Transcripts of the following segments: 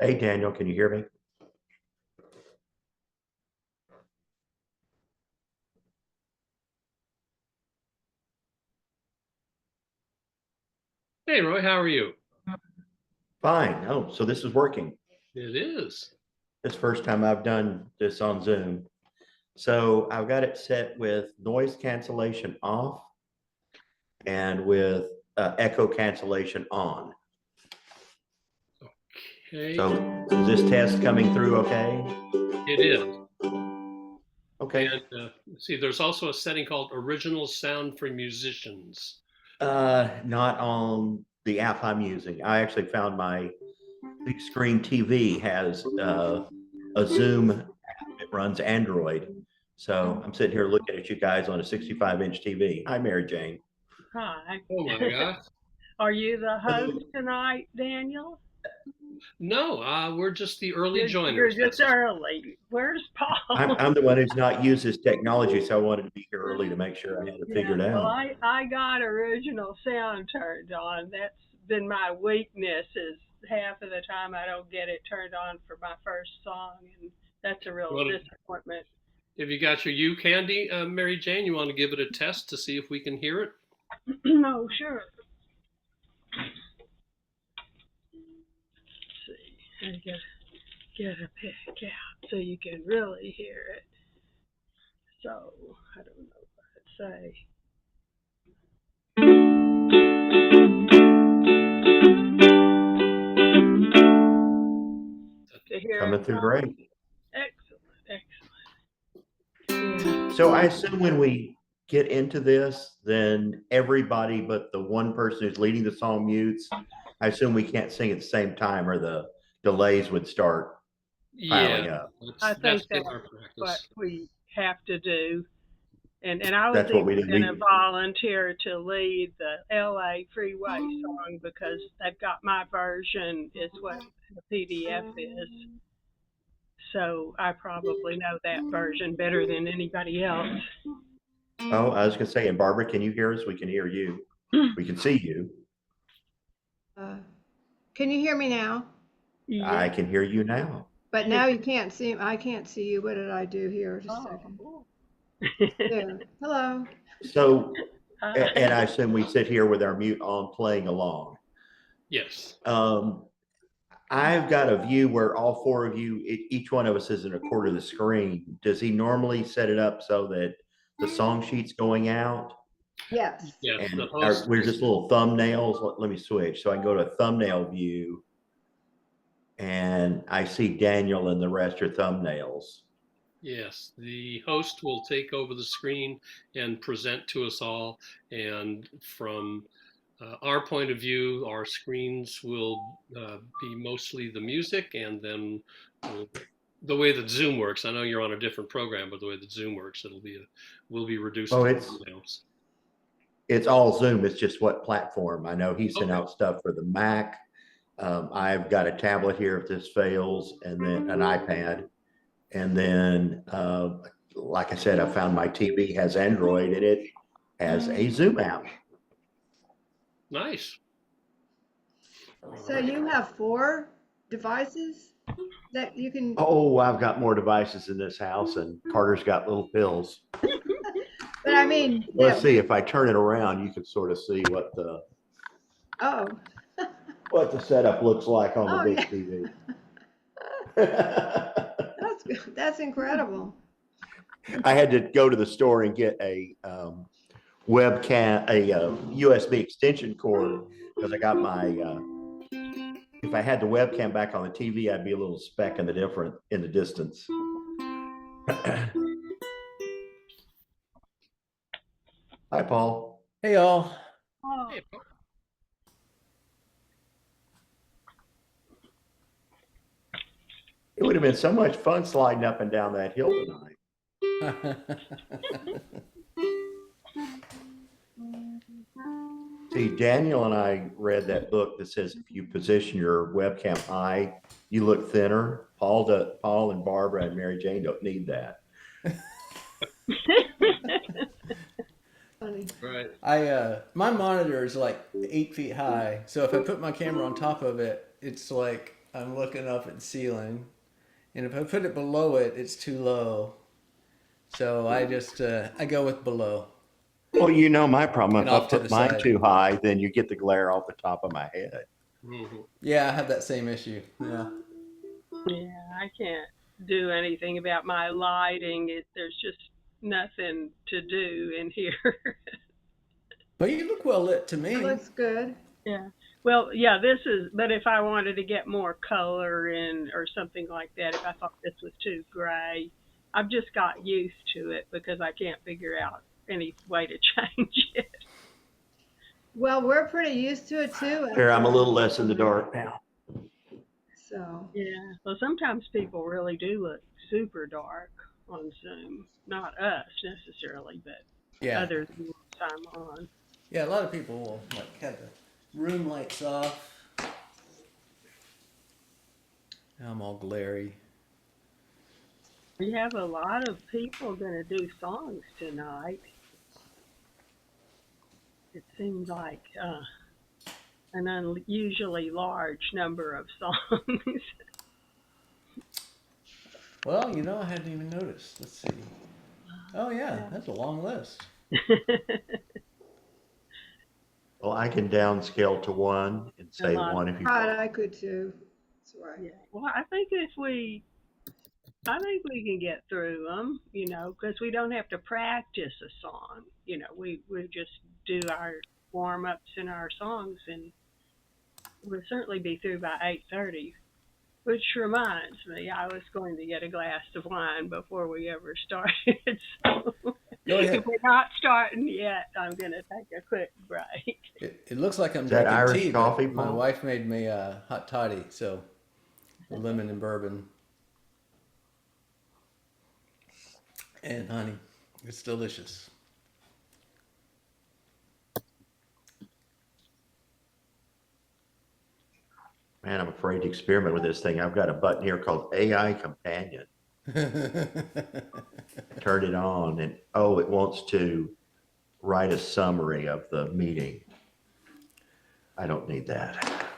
Hey, Daniel, can you hear me? Hey, Roy, how are you? Fine. Oh, so this is working. It is. This first time I've done this on Zoom. So I've got it set with noise cancellation off and with echo cancellation on. Okay, So is this test coming through okay? it is. Okay. And let's see, there's also a setting called Original Sound for Musicians. Not on the app I'm using. I actually found my big screen TV has a Zoom app. It runs Android. So I'm sitting here looking at you guys on a 65-inch TV. Hi, Mary Jane. Hi. Oh my gosh. Are you the host tonight, Daniel? No, we're just the early You're joiners. just early. Where's Paul? I'm the one who's not used this technology, so I wanted to be here early to make sure I had it figured Well, out. I got original sound turned on. That's been my weakness is half of the time I don't get it turned on for my first song, and that's a real Well, disappointment. Have you got your U candy, Mary Jane? You want to give it a test to see if we can hear it? No, sure. Let's see. I gotta get a pick out so you can really hear it. So I don't know what I'd say. To hear Coming it through now. great. Excellent, excellent. So I assume when we get into this, then everybody but the one person who's leading the song mutes. I assume we can't sing at the same time or the delays would start piling Yeah, up. I that's think been that's our what practice. we have to do. And I was That's what we even did. going to volunteer to lead the LA Freeway song because they've got my version is what the PDF is. So I probably know that version better than anybody else. Oh, I was gonna say, and Barbara, can you hear us? We can hear you. We can see you. Can you hear me now? I Yeah. can hear you now. But now you can't see. I can't see you. What did I do here? Just a second. Oh. There. Hello. So, and I Hi. assume we sit here with our mute on playing along. Yes. I've got a view where all four of you, each one of us is in a quarter of the screen. Does he normally set it up so that the song sheet's going out? Yes. Yes, And the host. we're just little thumbnails. Let me switch. So I can go to a thumbnail view and I see Daniel and the rest are thumbnails. Yes, the host will take over the screen and present to us all. And from our point of view, our screens will be mostly the music, and then the way that Zoom works. I know you're on a different program, but the way that Zoom works, will be reduced Oh, to it's thumbnails. all Zoom. It's just what platform. I know he sent Okay. out stuff for the Mac. I've got a tablet here if this fails, and then an iPad. And then, like I said, I found my TV has Android and it has a Zoom app. Nice. So you have 4 devices that you can. Oh, I've got more devices in this house, and Carter's got little pills. But I mean, Let's see if I turn it around, you can sort of see what the Oh. setup looks like on the Oh big yeah. TV. That's good. That's incredible. I had to go to the store and get a webcam, a USB extension cord because I got my. If I had the webcam back on the TV, I'd be a little speck in the distance. Hi, Paul. Hey, y'all. Oh. Hey, It would have been so much fun sliding up and down that hill tonight. See, Daniel and I read that book that says if you position your webcam high, you look thinner. Paul and Barbara and Mary Jane don't need that. Funny. right. My monitor is like 8 feet high, so if I put my camera on top of it, it's like I'm looking up at the ceiling, and if I put it below it, it's too low. So I just I go with below Well, you know my problem. and If I off to the put mine side. too high, then you get the glare off the top of my head. Mhm. Yeah, I have that same issue. Yeah. Yeah, I can't do anything about my lighting. There's just nothing to do in here. But you look well lit to It me. looks good. Yeah. Well, yeah, but if I wanted to get more color in or something like that, if I thought this was too gray, I've just got used to it because I can't figure out any way to change it. Well, we're pretty used to it too. Here, I'm a little less in the dark now. So, Yeah. Well, sometimes people really do look super dark on Zoom. Not us necessarily, but Yeah. other Zooms I'm on. Yeah, a lot of people will like have the room lights off. I'm all glary. We have a lot of people going to do songs tonight. It seems like an unusually large number of songs. Well, you know, I hadn't even noticed. Let's see. Oh yeah, that's a long list. Well, I can downscale to 1 and say lot. 1 if you right, want. I could too. That's right. Yeah. Well, I think we can get through them, because we don't have to practice a song. We just do our warm ups and our songs, and we'll certainly be through by 8:30. Which reminds me, I was going to get a glass of wine before we ever started. So Go ahead. if we're not starting yet, I'm going to take a quick break. It looks like I'm Is that drinking Irish tea, coffee, but my Paul? wife made me a hot toddy, so lemon and bourbon and honey. It's delicious. Man, I'm afraid to experiment with this thing. I've got a button here called AI Companion. Turn it on, and oh, it wants to write a summary of the meeting. I don't need that.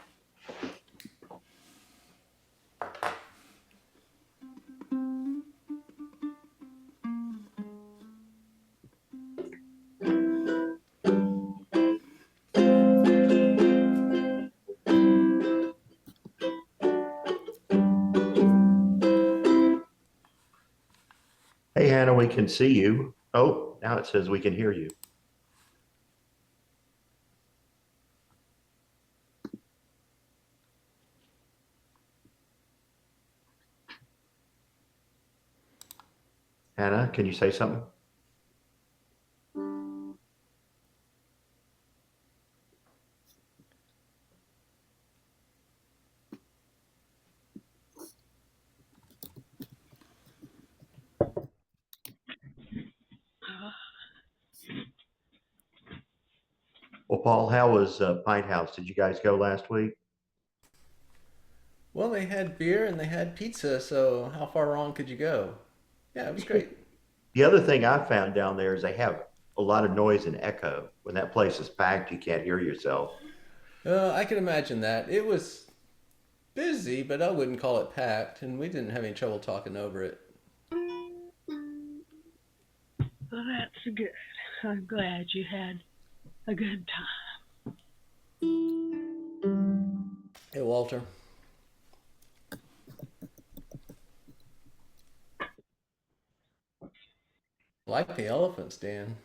Hey, Hannah, we can see you. Oh, now it says we can hear you. Hannah, can you say something? Well, Paul, how was Pint House? Did you guys go last week? Well, they had beer and they had pizza, so how far wrong could you go? Yeah, it was great. The other thing I found down there is they have a lot of noise and echo. When that place is packed, you can't hear yourself. I can imagine that. It was busy, but I wouldn't call it packed, and we didn't have any trouble talking over it. Well, that's good. I'm glad you had a good time. Hey, Walter. Like the elephants, Dan.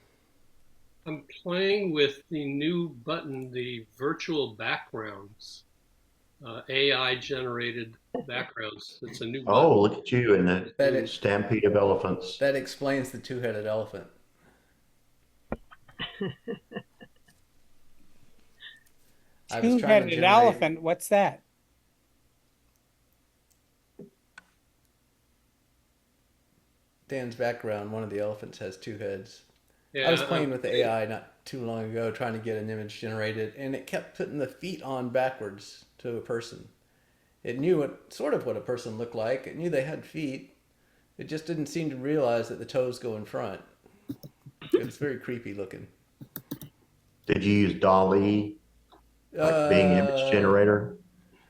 I'm playing with the new button, the virtual backgrounds, AI generated backgrounds. It's a new button. Oh, look at you in the That stampede of elephants. that explains the two-headed elephant. I was trying to Two-headed generate. elephant, what's that? Dan's background, one of the elephants has two heads. Yeah, I was playing with the AI not too long ago, trying to get an image generated, and it kept putting the feet on backwards to a person. It knew what a person looked like. It knew they had feet. It just didn't seem to realize that the toes go in front. It was very creepy looking. Did you use Dolly, like being image generator?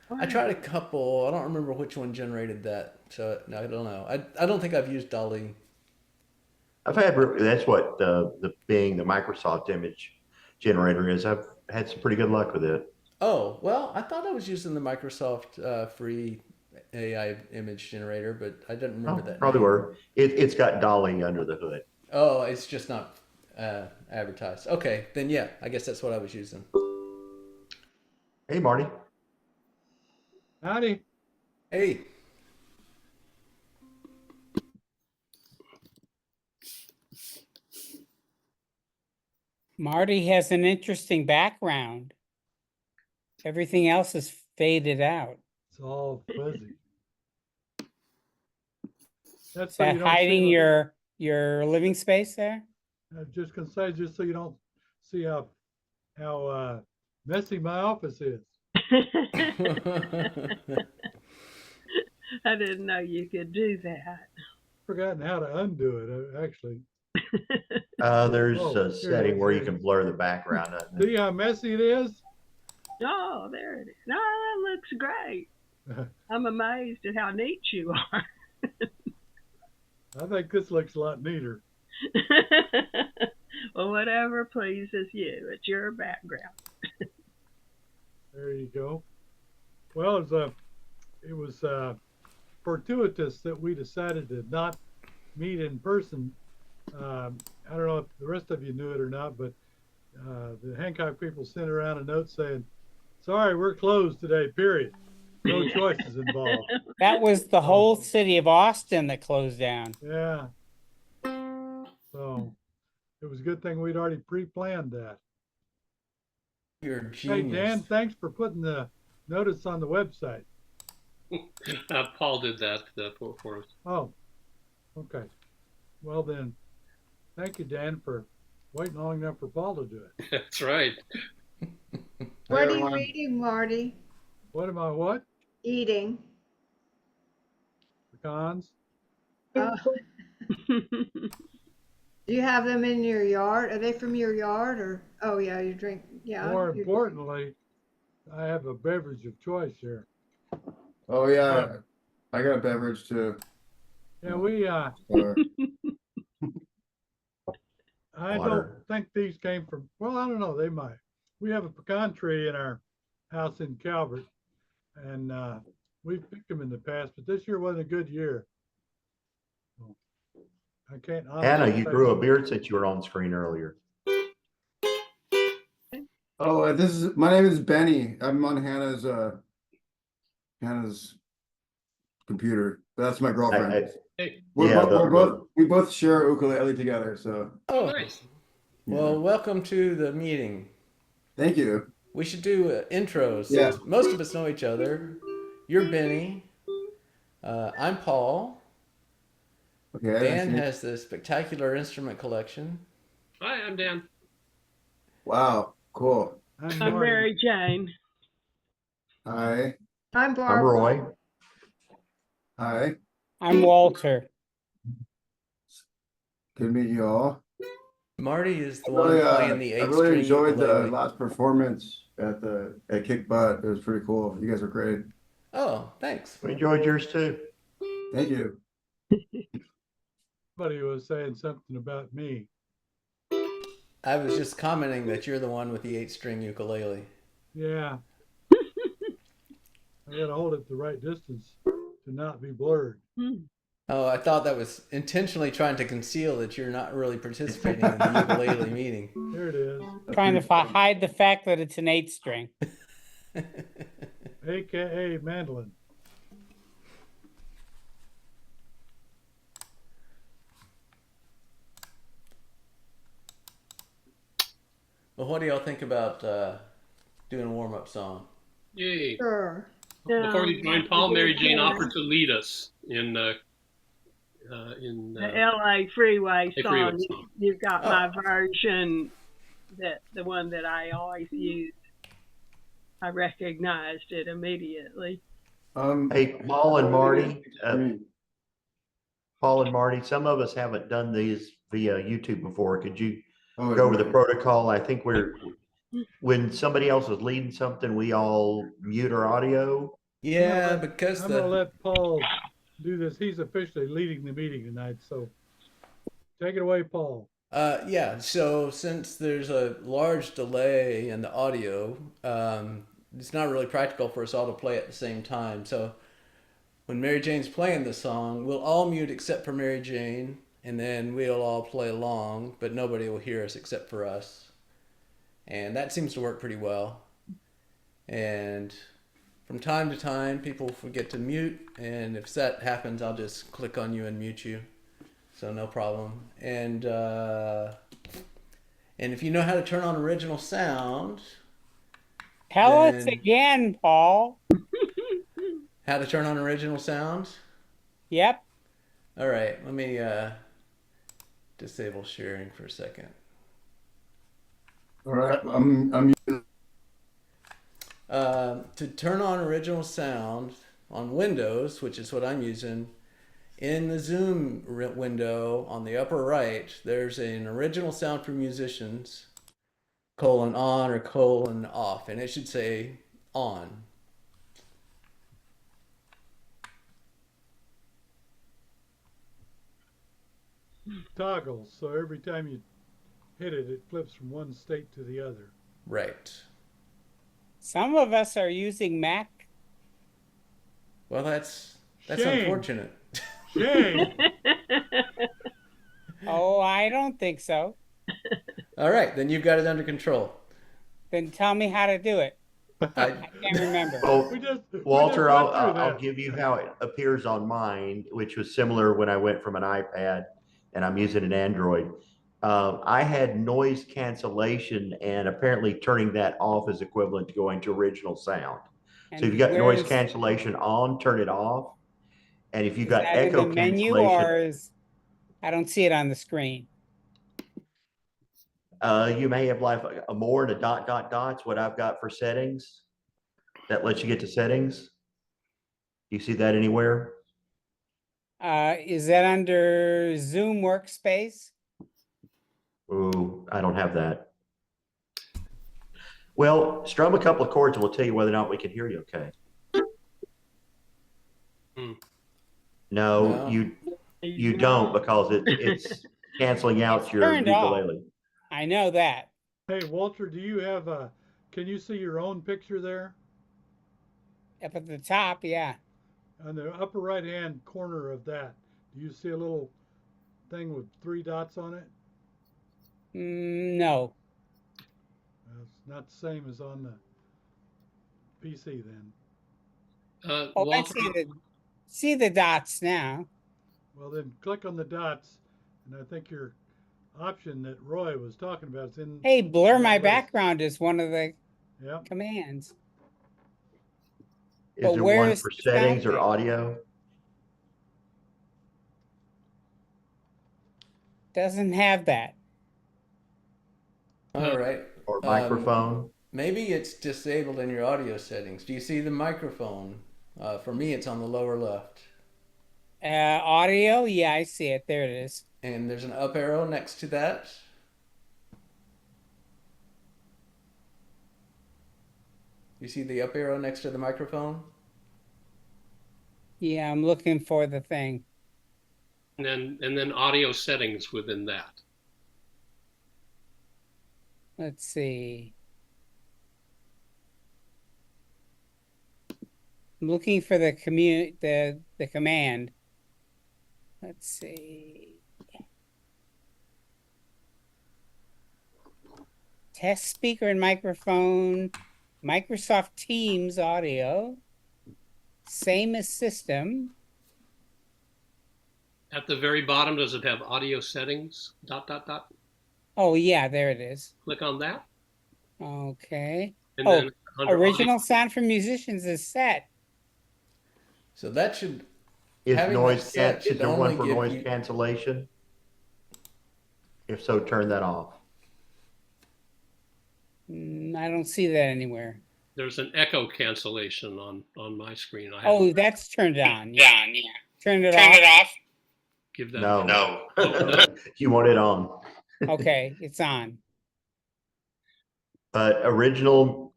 I tried a couple. I don't remember which one generated that. So no, I don't know. I don't think I've used Dolly. That's what the being the Microsoft image generator is. I've had some pretty good luck with it. Oh, well, I thought I was using the Microsoft free AI image generator, but I didn't remember that Probably name. were. It's got Dolly under the hood. Oh, it's just not advertised. Okay, then yeah, I guess that's what I was using. Hey, Marty. Howdy. Hey, Marty has an interesting background. Everything else is faded out. It's all fuzzy. That's Is so that you don't see hiding the- your living space there? I was just gonna say, just so you don't see how messy my office is. I didn't know you could do that. Forgotten how to undo it, actually. There's Oh, a here it setting is, where you here it can blur the background. See how messy it is? Oh, there it is. No, that looks great. I'm amazed at how neat you are. I think this looks a lot neater. Well, whatever pleases you. It's your background. There you go. Well, it was fortuitous that we decided to not meet in person. I don't know if the rest of you knew it or not, but the Hancock people sent around a note saying, "Sorry, we're closed today, period. No choices involved." That was the whole city of Austin that closed down. Yeah. So it was a good thing we'd already pre-planned that. you're a Hey, genius. Dan, thanks for putting the notice on the website. Paul did that for us. Oh, okay. Well then, thank you, Dan, for waiting long enough for Paul to do it. That's right. What are you everyone. eating, Marty? What am I, what? Eating. Pecans? Oh, do you have them in your yard? Are they from your yard or? Oh yeah, you drink. Yeah. More you- importantly, I have a beverage of choice here. Oh yeah, I got a beverage too. Yeah, we, Or, I Water. don't think these came from, well, I don't know, they might. We have a pecan tree in our house in Calvert, and we've picked them in the past, but this year wasn't a good year. So, I can't honestly Anna, you say- grew a beard since you were on screen earlier. oh, my name is Benny. I'm on Hannah's computer. That's my girlfriend. Hey, We both share ukulele together. So Oh, nice. well, yeah. welcome to the meeting. Thank you. We should do intros. Yeah. Since most of us know each other. You're Benny. I'm Paul. Okay. nice Dan to meet- has the spectacular instrument collection. Hi, I'm Dan. Wow. Cool. I'm I'm Marty. Mary Jane. Hi. I'm I'm Barbara. Roy. Hi. I'm Walter. Good to meet you all. Marty is the Really, one playing the I eight really string enjoyed the ukulele. last performance at Kick Butt. It was pretty cool. You guys were great. Oh, thanks. We enjoyed yours too. Thank you. Somebody was saying something about me. I was just commenting that you're the one with the 8-string ukulele. Yeah. I gotta hold it the right distance to not be blurred. Oh, I thought that was intentionally trying to conceal that you're not really participating in the ukulele meeting. There it is. Trying to hide the fact that it's an 8-string. AKA mandolin. Well, what do y'all think about doing a warm-up song? Yay. Sure. Before we join Paul, Mary Jane offered to lead us in The LA Freeway the song. Freeway song. You've got my version, the one that I always use. I recognized it immediately. Hey, Paul and Marty. Paul and Marty, some of us haven't done these via YouTube before. Could you Oh, go over the protocol? I think when somebody else is leading something, we all mute our audio. Yeah, I'm because gonna let Paul do this. He's officially leading the meeting tonight, so take it away, Paul. yeah, so since there's a large delay in the audio, it's not really practical for us all to play at the same time. So when Mary Jane's playing the song, we'll all mute except for Mary Jane, and then we'll all play along, but nobody will hear us except for us. And that seems to work pretty well. And from time to time, people forget to mute, and if that happens, I'll just click on you and mute you. So no problem. And if you know how to turn on original sound, Tell us then- again, Paul. how to turn on original sound? Yep. All right, let me disable sharing for a second. All right, I'm To turn on original sound on Windows, which is what I'm using, in the Zoom window on the upper right, there's an original sound for musicians, colon on or colon off, and it should say on. Toggles, so every time you hit it, it flips from one state to the other. Right. Some of us are using Mac. Well, that's Shame. unfortunate. Shame. Oh, I don't think so. All right, then you've got it under control. Then tell me how to do it. I can't remember. Well, We just Walter, went through I'll that. give you how it appears on mine, which was similar when I went from an iPad and I'm using an Android. I had noise cancellation, and apparently turning that off is equivalent to going to original sound. So if you got noise where's- cancellation on, turn it off. And if you is got that in echo the menu, cancellation, or is I don't see it on the screen. you may have like a more and a dots, what I've got for settings. That lets you get to settings. Do you see that anywhere? Is that under Zoom Workspace? Ooh, I don't have that. Well, strum a couple of chords and we'll tell you whether or not we can hear you okay. No, No. you don't, because it's canceling out your turned off. ukulele. I know that. Hey, Walter, do you have can you see your own picture there? Up at the top, yeah. On the upper right hand corner of that, do you see a little thing with 3 dots on it? No. It's not the same as on the PC then. Oh, Walter, I see the dots now. Well, then click on the dots, and I think your option that Roy was talking about is in. Hey, blur on that my list. background is one of the Yeah. commands. Is But there where one is for the settings sound or thing? audio? Doesn't have that. All right. Or microphone? Maybe it's disabled in your audio settings. Do you see the microphone? For me, it's on the lower left. Audio, yeah, I see it. There it is. And there's an up arrow next to that. You see the up arrow next to the microphone? Yeah, I'm looking for the thing. and then audio settings within that. Let's see. I'm looking for the the command. Let's see. Test speaker and microphone, Microsoft Teams audio, same as system. At the very bottom, does it have audio settings? ... Oh yeah, there it is. Click on that. Okay. And Oh, then under original sound for musicians is set. So that should Is Having noise that set should is there one only for give noise you- cancellation? If so, turn that off. I don't see that anywhere. there's an echo cancellation on my screen. I Oh, haven't- that's turned on. Yeah. Turn it off. give that. No. You want it on. Okay, it's on. But original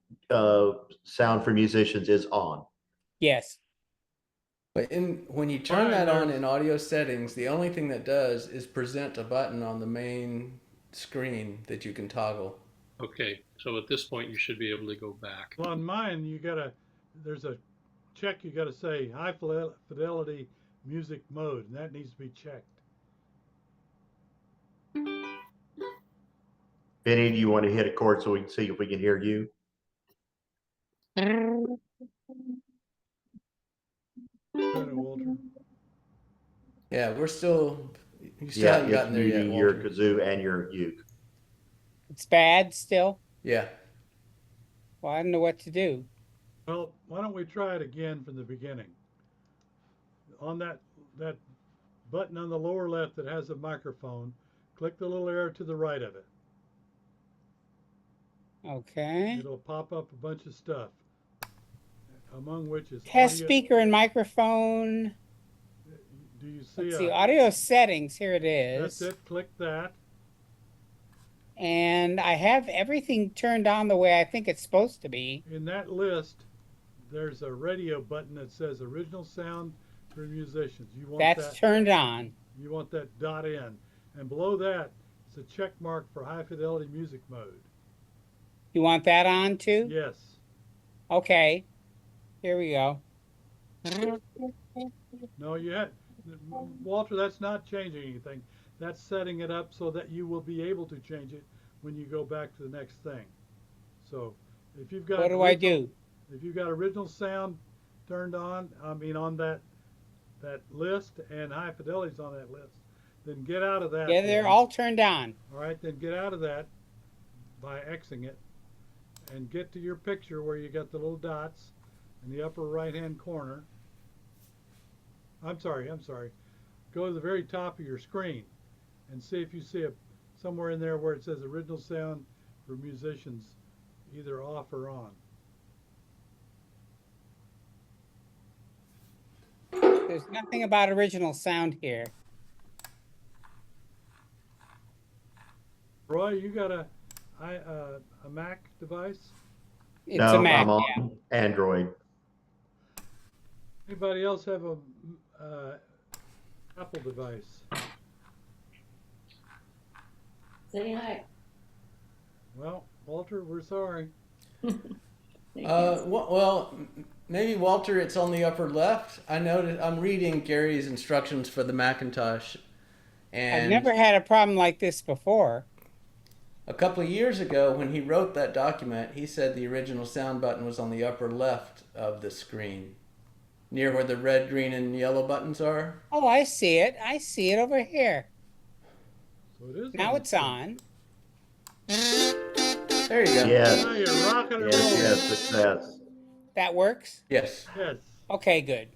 sound for musicians is on. Yes. But when you turn that on in audio settings, the only thing that does is present a button on the main screen that you can toggle. Okay, so at this point you should be able to go back. Well, on mine, there's a check you gotta say high fidelity music mode, and that needs to be checked. Benny, do you want to hit a chord so we can see if we can hear you? Walter. Yeah, you still Yeah, haven't it's gotten there yet, muting your Walter. kazoo and your uke. It's bad still. Yeah. Well, I don't know what to do. Well, why don't we try it again from the beginning? On that button on the lower left that has a microphone, click the little arrow to the right of it. Okay. It'll pop up a bunch of stuff, among which is Test audio. speaker and microphone. Do you see Let's see, audio settings. Here it is. That's it. Click that. And I have everything turned on the way I think it's supposed to be. In that list, there's a radio button that says original sound for musicians. You want That's turned on. You want that dot in. And below that, it's a check mark for high fidelity music mode. You want that on too? Yes. Okay. Here we go. No, Walter, that's not changing anything. That's setting it up so that you will be able to change it when you go back to the next thing. So if you've got What do I do? If you've got original sound turned on, on that list, and high fidelity's on that list, then get out of that. Yeah, they're all turned on. All right, then get out of that by Xing it and get to your picture where you got the little dots in the upper right-hand corner. I'm sorry. Go to the very top of your screen and see if you see somewhere in there where it says original sound for musicians, either off or on. There's nothing about original sound here. Roy, you got a Mac device? It's No, a Mac. I'm on Yeah. Android. Anybody else have a Apple device? Say hi. Well, Walter, we're sorry. Well, maybe Walter, it's on the upper left. I noticed I'm reading Gary's instructions for the Macintosh, and I've never had a problem like this before. a couple of years ago when he wrote that document, he said the original sound button was on the upper left of the screen, near where the red, green, and yellow buttons are. Oh, I see it. I see it over here. So it is. Now it's on. There you go. Yes. Now you're rocking and Yes, rolling. yes, success. That works? Yes. Yes. Okay, good.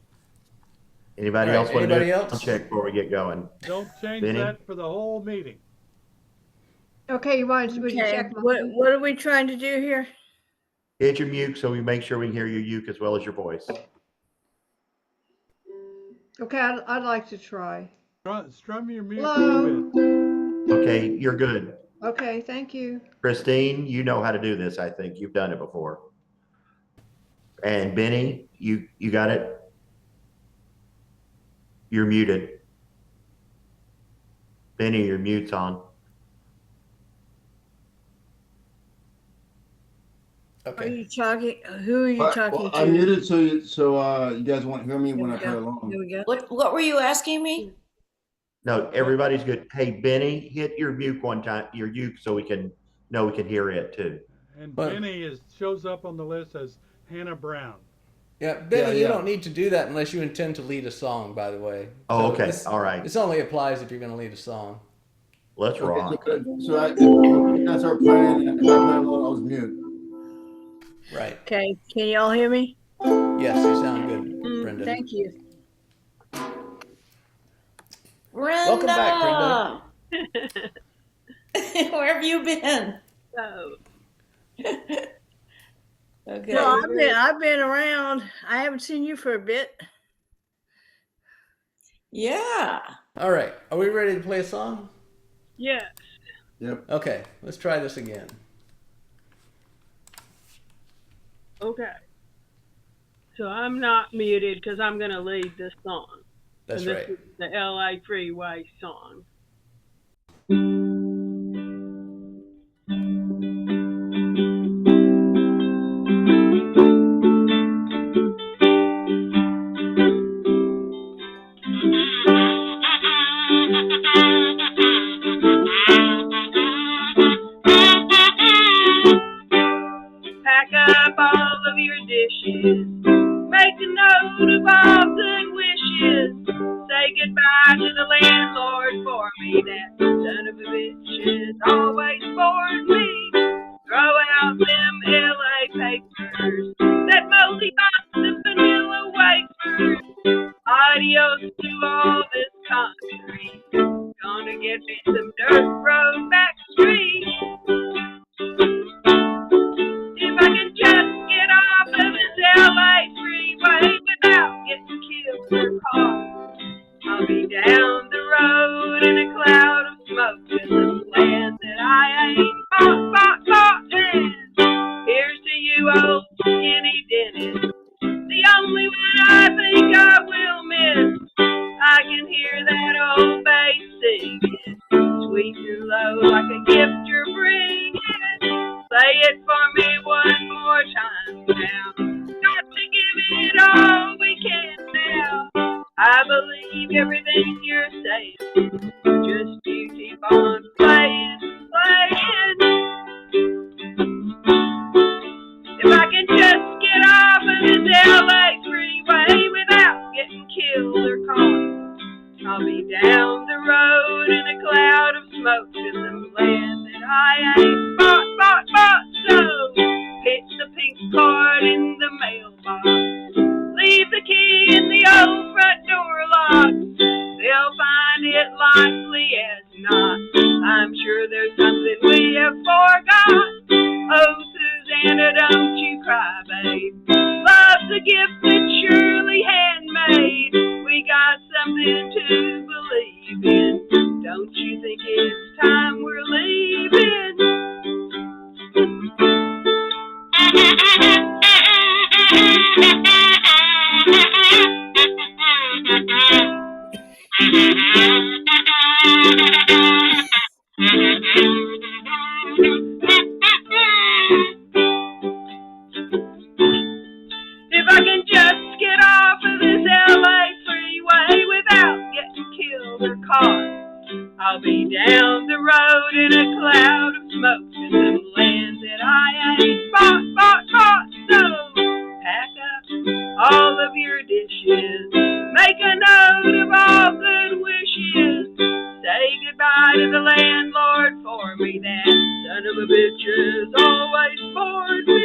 Anybody All right, else want to do anybody a else? sound check before we get going? Don't change Benny? that for the whole meeting. Okay, would you Okay, check my what are we trying to do here? Hit your mute so we make sure we can hear your uke as well as your voice. Okay, I'd like to try. Strum your mute Hello? a little bit. Okay, you're good. Okay, thank you. Christine, you know how to do this, I think. You've done it before. And Benny, you got it? You're muted. Benny, your mute's on. Are Okay. you talking? Who are you talking to? I'm muted, so you guys won't hear me Here when we I play go. along. Here we go. What were you asking me? No, everybody's good. Hey, Benny, hit your uke one time, your uke, so we can know we can hear it too. And But- Benny shows up on the list as Hannah Brown. Yeah, Benny, you yeah. don't need to do that unless you intend to lead a song, by the way. Oh, So okay. This, All right. this only applies if you're going to lead a song. Let's rock. If you guys start playing and I play along, I'll just mute. Right. Okay, can y'all hear me? Yes, you sound good, Brenda. Thank you. Brenda! Welcome back, Where have you been? So, Okay. No, I've been around. I haven't seen you for a bit. Yeah. All right. Are we ready to play a song? yes. Yep. Okay, let's try this again. Okay. So I'm not muted because I'm going to lead this song. That's and this right. is the LA Freeway song. Pack up all of your dishes. Make a note of all good wishes. Say goodbye to the landlord for me. That son of a bitch is always bored me. Throw out them LA papers. That moldy box of vanilla wafers. Adios to all this concrete. Gonna get me some dirt road back street. If I can just get off of this LA freeway without getting killed or caught, I'll be down the road in a cloud of smoke in the land that I ain't bought. And here's to you, old skinny Dennis, the only one I think I will miss. I can hear that old bass singing, sweet and low like a gift you're bringing. Say it for me one more time now. Got to give it all we can now. I believe everything you're saying. Just you keep on playing. If I can just get off of this LA freeway without getting killed or caught, I'll be down the road in a cloud of smoke to some land that I ain't bought. So hit the pink card in the mailbox. Leave the key in the old front door lock. They'll find it likely as not. I'm sure there's something we have forgot. Oh, Susanna, don't you cry, babe. Love's a gift that's surely handmade. We got something to believe in. Don't you think it's time we're leaving? If I can just get off of this LA freeway without getting killed or caught, I'll be down the road in a cloud of smoke to some land that I ain't bought. So pack up all of your dishes. Make a note of all good wishes. Say goodbye to the landlord for me. That son of a bitch has always bored me.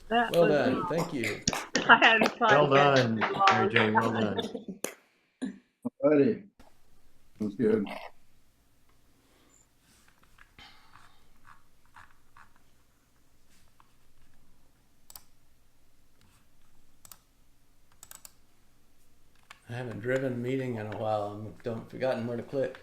That Well was done. Thank you. I hadn't Well played that done, in a long Mary Jane. Well time. done. Buddy. That's good. I haven't driven a meeting in a while. I've forgotten where to click.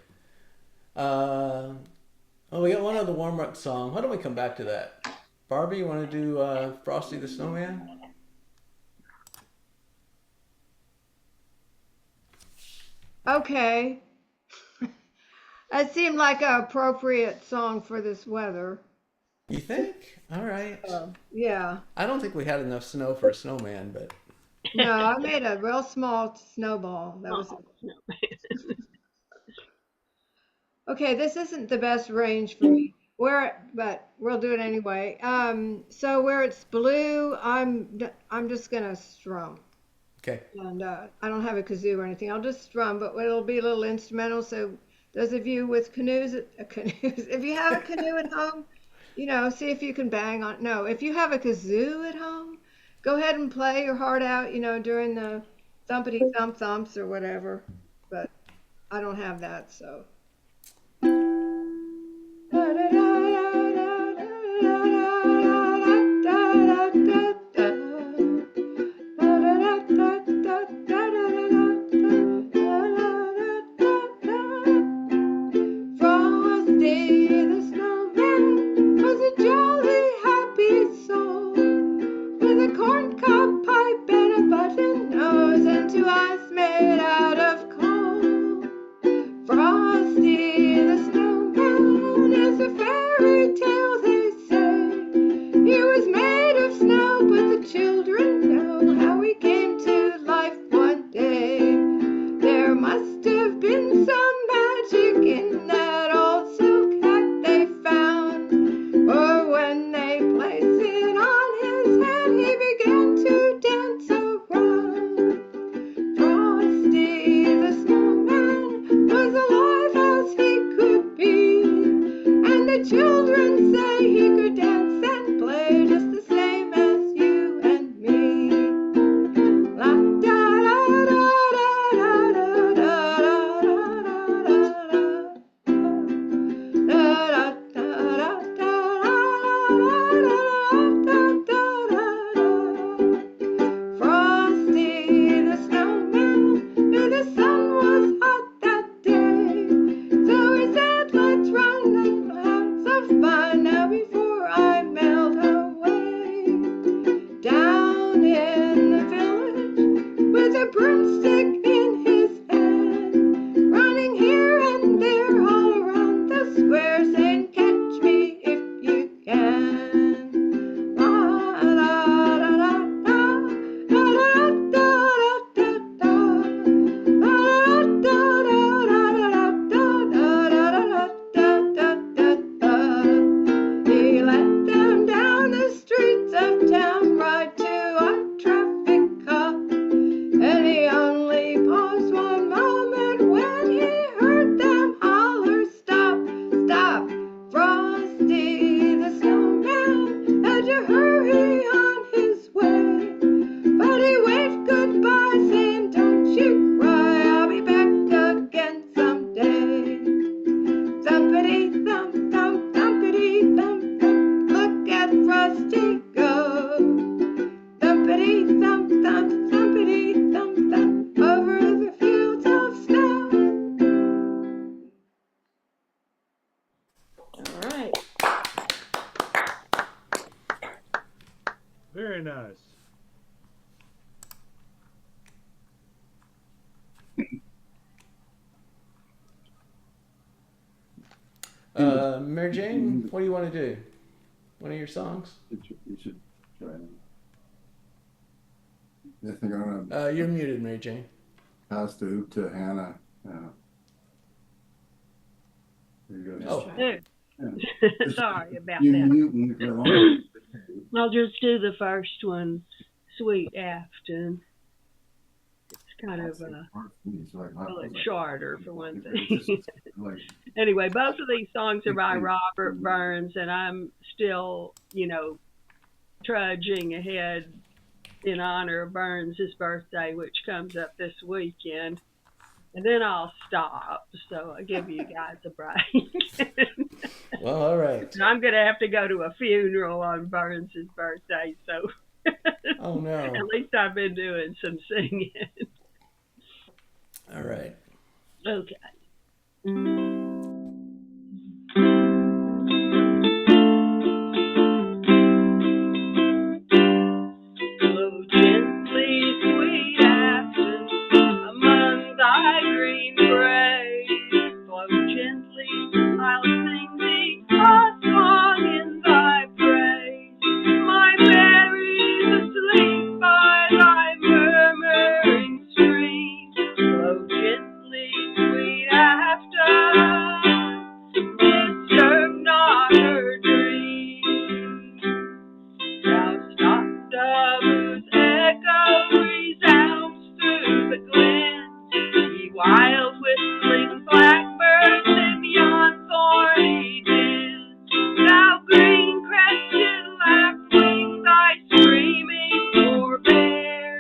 We got one other warm-up song. Why don't we come back to that? Barbie, you want to do Frosty the Snowman? Okay. That seemed like an appropriate song for this weather. You think? All right. Yeah. I don't think we had enough snow for a snowman, but No, I made a real small snowball. That was okay. This isn't the best range for me. But we'll do it anyway. So where it's blue, I'm just gonna strum. okay. And I don't have a kazoo or anything. I'll just strum, but it'll be a little instrumental. So those of you with canoes, if you have a canoe at home, see if you can bang on. No, if you have a kazoo at home, go ahead and play your heart out, during the thumpity thump thumps or whatever. But I don't have that, so. Da, da, da, da. Nice. Mary Jane, what do you want to do? One of your songs? You should try it. I think I'm gonna You're muted, Mary Jane. pass the hoop to Hannah. There you go. Oh. Yeah. Sorry about You that. mute and look along. I'll just do the first one, Sweet Afton. It's kind of shorter for one thing. Anyway, both of these songs are by Robert Burns, and I'm still, trudging ahead in honor of Burns' birthday, which comes up this weekend. And then I'll stop, so I'll give you guys a break. Well, all right. And I'm going to have to go to a funeral on Burns' birthday, so Oh, no. at least I've been doing some singing. All right. Okay. Flow gently, sweet Afton, among thy green braes. Flow gently, I'll sing thee a song in thy praise. My berries asleep by thy murmuring stream. Flow gently, sweet Afton, disturb not her dream. Thou stopped of whose echo resounds through the glen, ye wild whistling blackbirds in yon thorny den. Thou green crested lapwing, thy screaming forbear.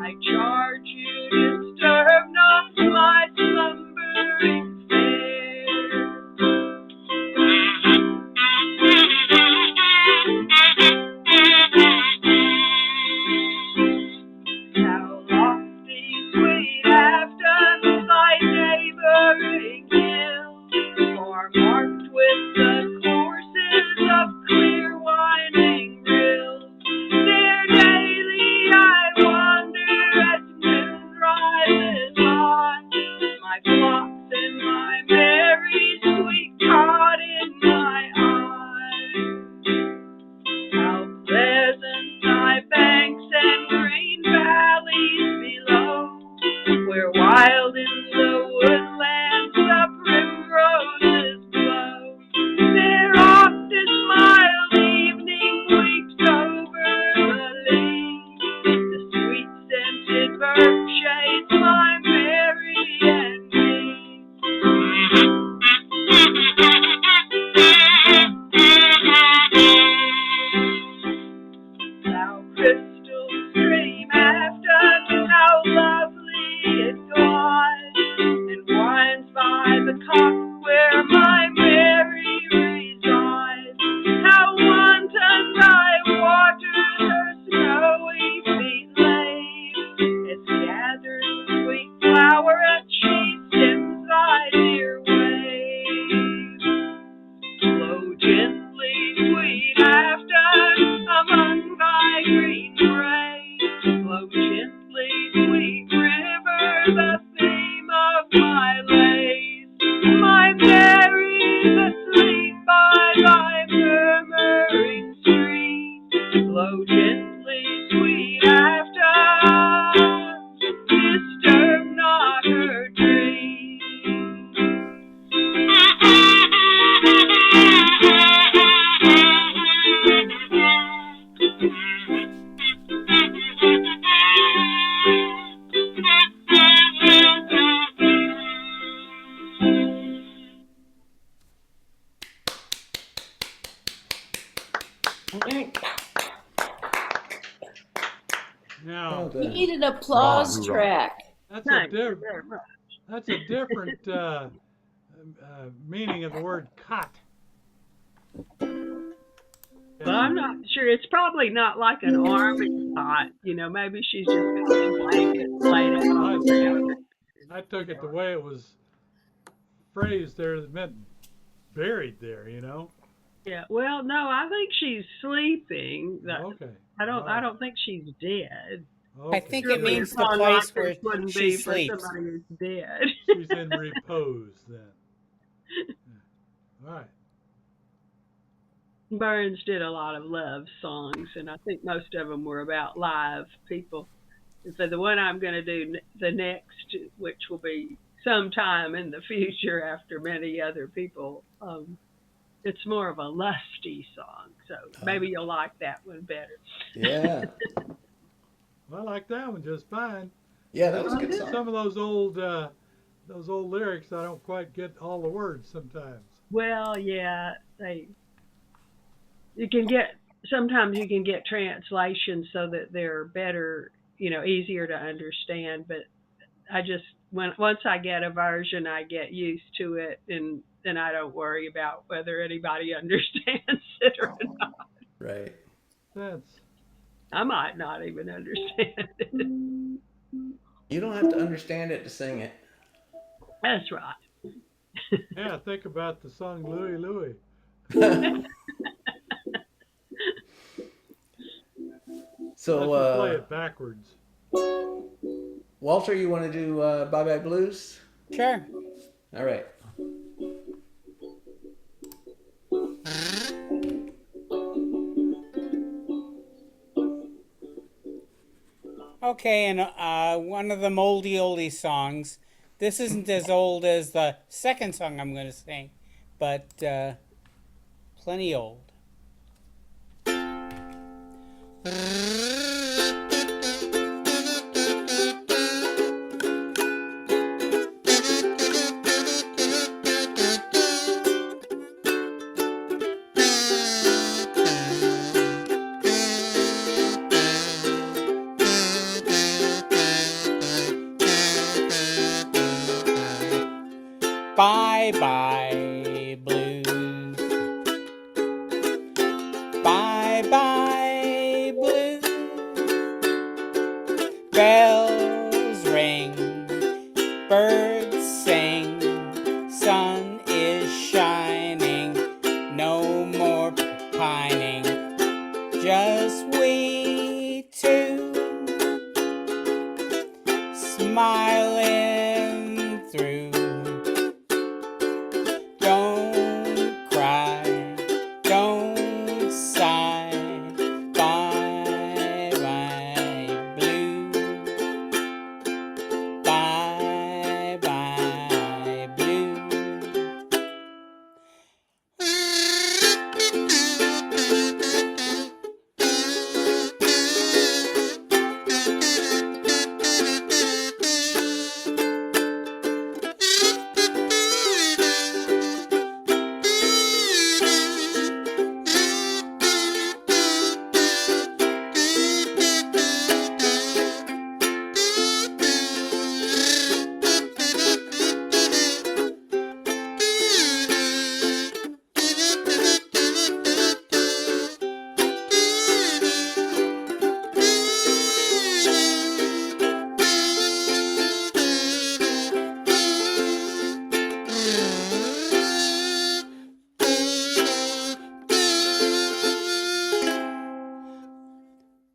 I charge you, disturb not my slumbering fair. How lofty, sweet Afton, thy neighboring hills are marked with the courses of clear winding rills. There daily I wander as noon rises high, my flocks and my berries sweet caught in my eye. How pleasant thy banks and green valleys below, where wild in the woodlands the primroses blow. There oft as mild evening weeps over the lea, the sweet scented birch shades my Mary and me. Thou crystal stream, Afton, how lovely it glides, and winds by the cot where my Mary resides. How wanton thy waters her snowy feet lave, as gathered sweet floweret she stems thy dear wave. Flow gently, sweet Afton, among thy green braes. Flow gently, sweet river, the theme of my lays. My Mary's asleep by thy murmuring stream. Flow gently, sweet Afton, disturb not her dream. Now, Well We done. need an applause Hoorah. track. that's Thank a you different. very much. That's a different meaning of the word cot. But I'm not sure. It's probably not like an army cot. Maybe she's just got some blankets laid out on the ground. I took it the way it was phrased there that meant buried there, Yeah. Well, no, I think she's sleeping. Okay. I don't think she's dead. I think it Surely a means the song like place where this wouldn't she be for sleeps. somebody who's dead. She's in repose then. All right. Burns did a lot of love songs, and I think most of them were about live people. And so the one I'm going to do the next, which will be sometime in the future after many other people, it's more of a lusty song. So maybe you'll like that one better. Yeah. I like that one just fine. Yeah, that was a good song. Some of those old lyrics, I don't quite get all the words sometimes. Well, yeah, sometimes you can get translations so that they're better, easier to understand. But once I get a version, I get used to it, and then I don't worry about whether anybody understands it or not. Right. I might not even understand it. You don't have to understand it to sing it. That's right. Yeah, think about the song Louie Louie. So play it backwards. Walter, you want to do Bye Bye Blues? Sure. All right. Okay, and one of the moldy oldie songs. This isn't as old as the second song I'm going to sing, but plenty old. Bye bye blues. Bye bye blues. Bells ring, birds sing, sun is shining, no more pining, just we two smiling through. Don't cry, don't sigh, bye bye blue, bye bye blue.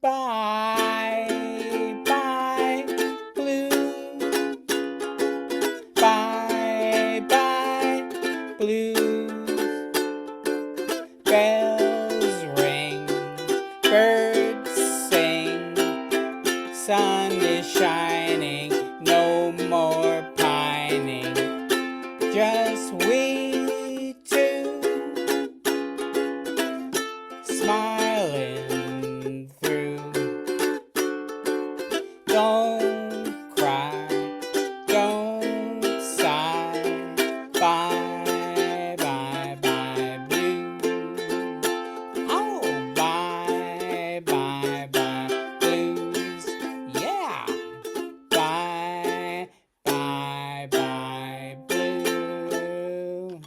Bye bye blue, bye bye blues. Bells ring, birds sing, sun is shining, no more pining, just we two smiling through. Don't cry, don't sigh, bye bye bye blue. Oh, bye bye bye blues, yeah. Bye bye bye blue.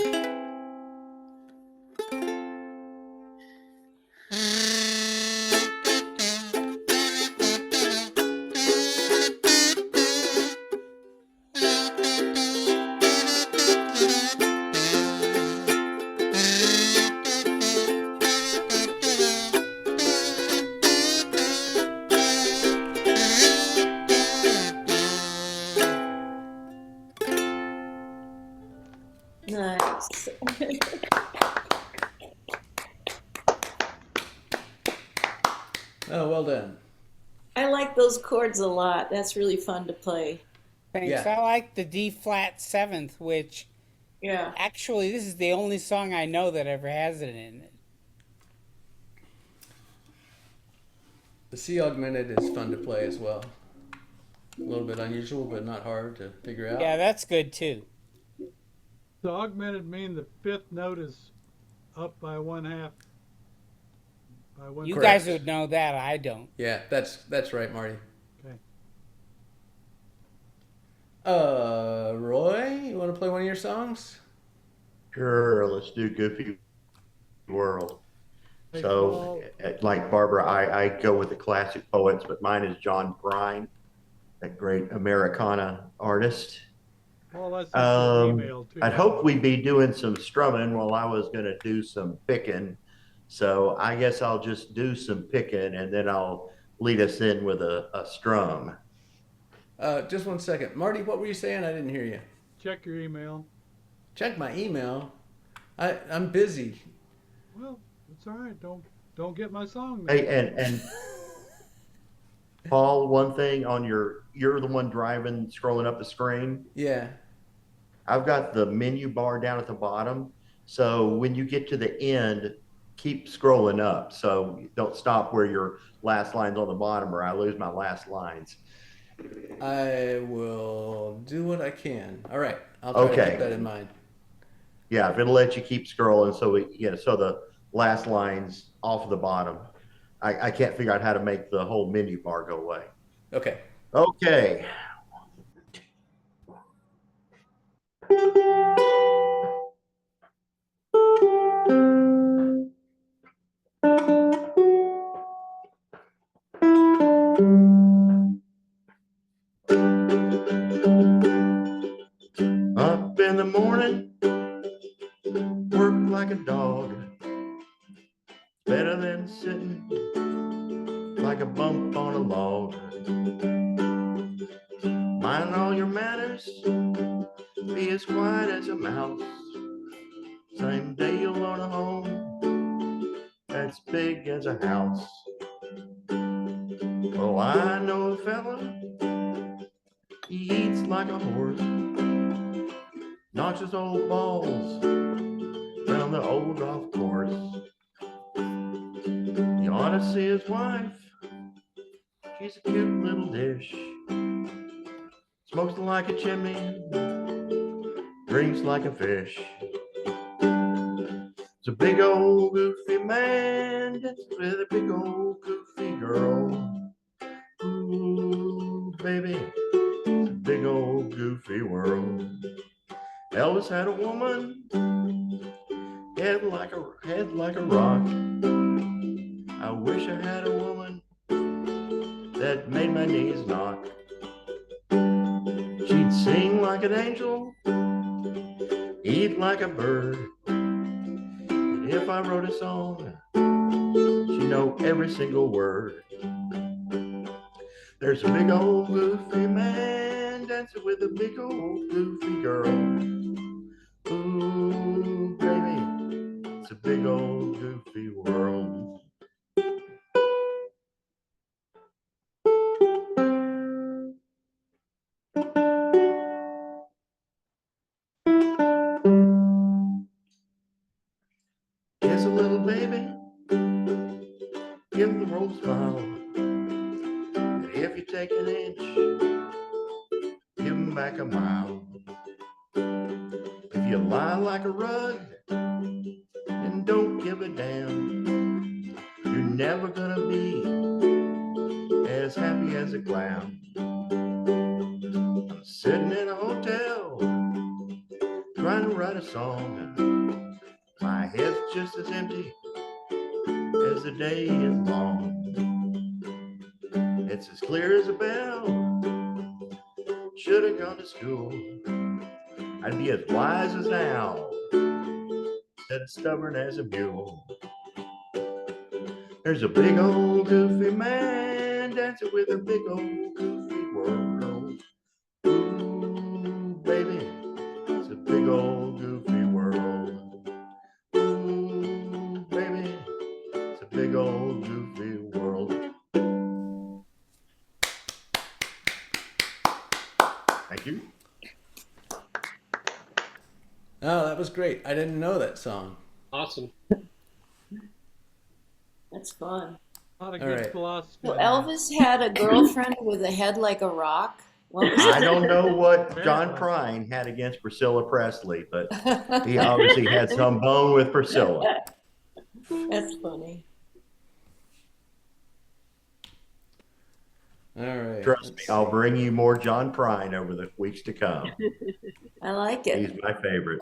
Thanks. Oh, well done. I like those chords a lot. That's really fun to play. Thanks. Yeah. I like the D flat seventh, which Yeah. actually this is the only song I know that ever has it in it. The C augmented is fun to play as well. A little bit unusual, but not hard to figure out. Yeah, that's good too. The augmented mean the fifth note is up by 1/2. By one. You Correct. guys would know that. I don't. Yeah, that's right, Marty. Okay. Roy, you want to play one of your songs? Sure, let's do Goofy World. Hey, So, Paul, like Barbara, I go with the classic poets, but mine is John Prine, that great Americana artist. Paul, that's an email too. I'd hope we'd be doing some strumming while I was going to do some picking. So I guess I'll just do some picking and then I'll lead us in with a strum. Just 1 second. Marty, what were you saying? I didn't hear you. Check your email. Check my email. I'm busy. Well, it's all right. Don't get my song then. Hey, and Paul, one thing on you're the one driving, scrolling up the screen. Yeah. I've got the menu bar down at the bottom. So when you get to the end, keep scrolling up. So don't stop where your last line's on the bottom or I lose my last lines. I will do what I can. All right. I'll try to keep that in mind. Yeah, if it'll let you keep scrolling. So the last line's off of the bottom. I can't figure out how to make the whole menu bar go away. Okay. Okay. Up in the morning, work like a dog. Better than sitting like a bump on a log. Mind all your manners, be as quiet as a mouse. Same day you'll own a home that's big as a house. Oh, I know a fella, he eats like a horse, knocks his old balls around the old golf course. You ought to see his wife, she's a cute little dish, smokes like a chimney, drinks like a fish. It's a big old goofy man that's with a big old goofy girl. Ooh, baby, it's a big old goofy world. Elvis had a woman, head like a rock. I wish I had a woman that made my knees knock. She'd sing like an angel, eat like a bird. And if I wrote a song, she'd know every single word. There's a big old goofy man dancing with a big old goofy girl. Ooh, baby, it's a big old goofy world. Kiss a little baby, give the world a smile. And if you take an inch, give him back a mile. If you lie like a rug and don't give a damn, you're never gonna be as happy as a clown. I'm sitting in a hotel trying to write a song. My head's just as empty as the day is long. It's as clear as a bell. Should have gone to school. I'd be as wise as an owl, instead of stubborn as a mule. There's a big old goofy man dancing with a big old goofy world. Ooh, baby, it's a big old goofy world. Thank you. Oh, that was great. I didn't know that song. Awesome. That's fun. A lot of All good right. philosophy. So in there. Elvis had a girlfriend with a head like a rock. What was I don't know what John Apparently. Prine had against Priscilla Presley, but he obviously had some bone with Priscilla. That's funny. All right. Trust me, let's I'll see. bring you more John Prine over the weeks to come. I like He's it. my favorite.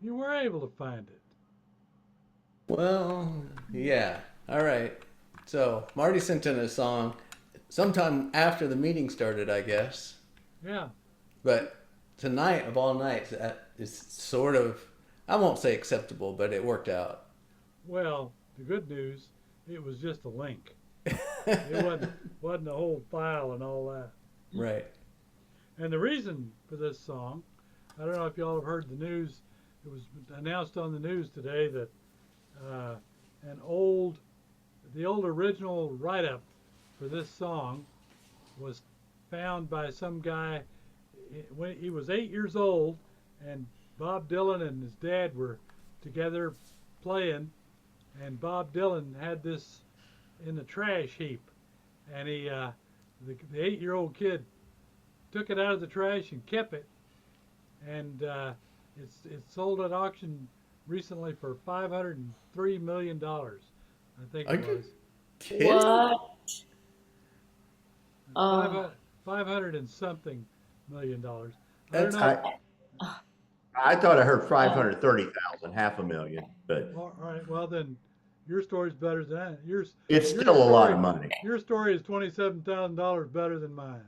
You were able to find it. Well, yeah. All right. So Marty sent in a song sometime after the meeting started, I guess. Yeah. But tonight, of all nights, that is sort of, I won't say acceptable, but it worked out. Well, the good news, it was just a link. It wasn't a whole file and all that. Right. And the reason for this song, I don't know if y'all have heard the news. It was announced on the news today that the old original write-up for this song was found by some guy when he was 8 years old, and Bob Dylan and his dad were together playing, and Bob Dylan had this in the trash heap, and the 8-year-old kid took it out of the trash and kept it, and it's sold at auction recently for $503 million, I think Are it you was. kidding? What? Oh, 500 and something $million. I don't That's- know. I thought I heard 530,000, half a million, but All right, well then, your story's better than that. it's your still a lot story- of money. Your story is $27,000 better than mine.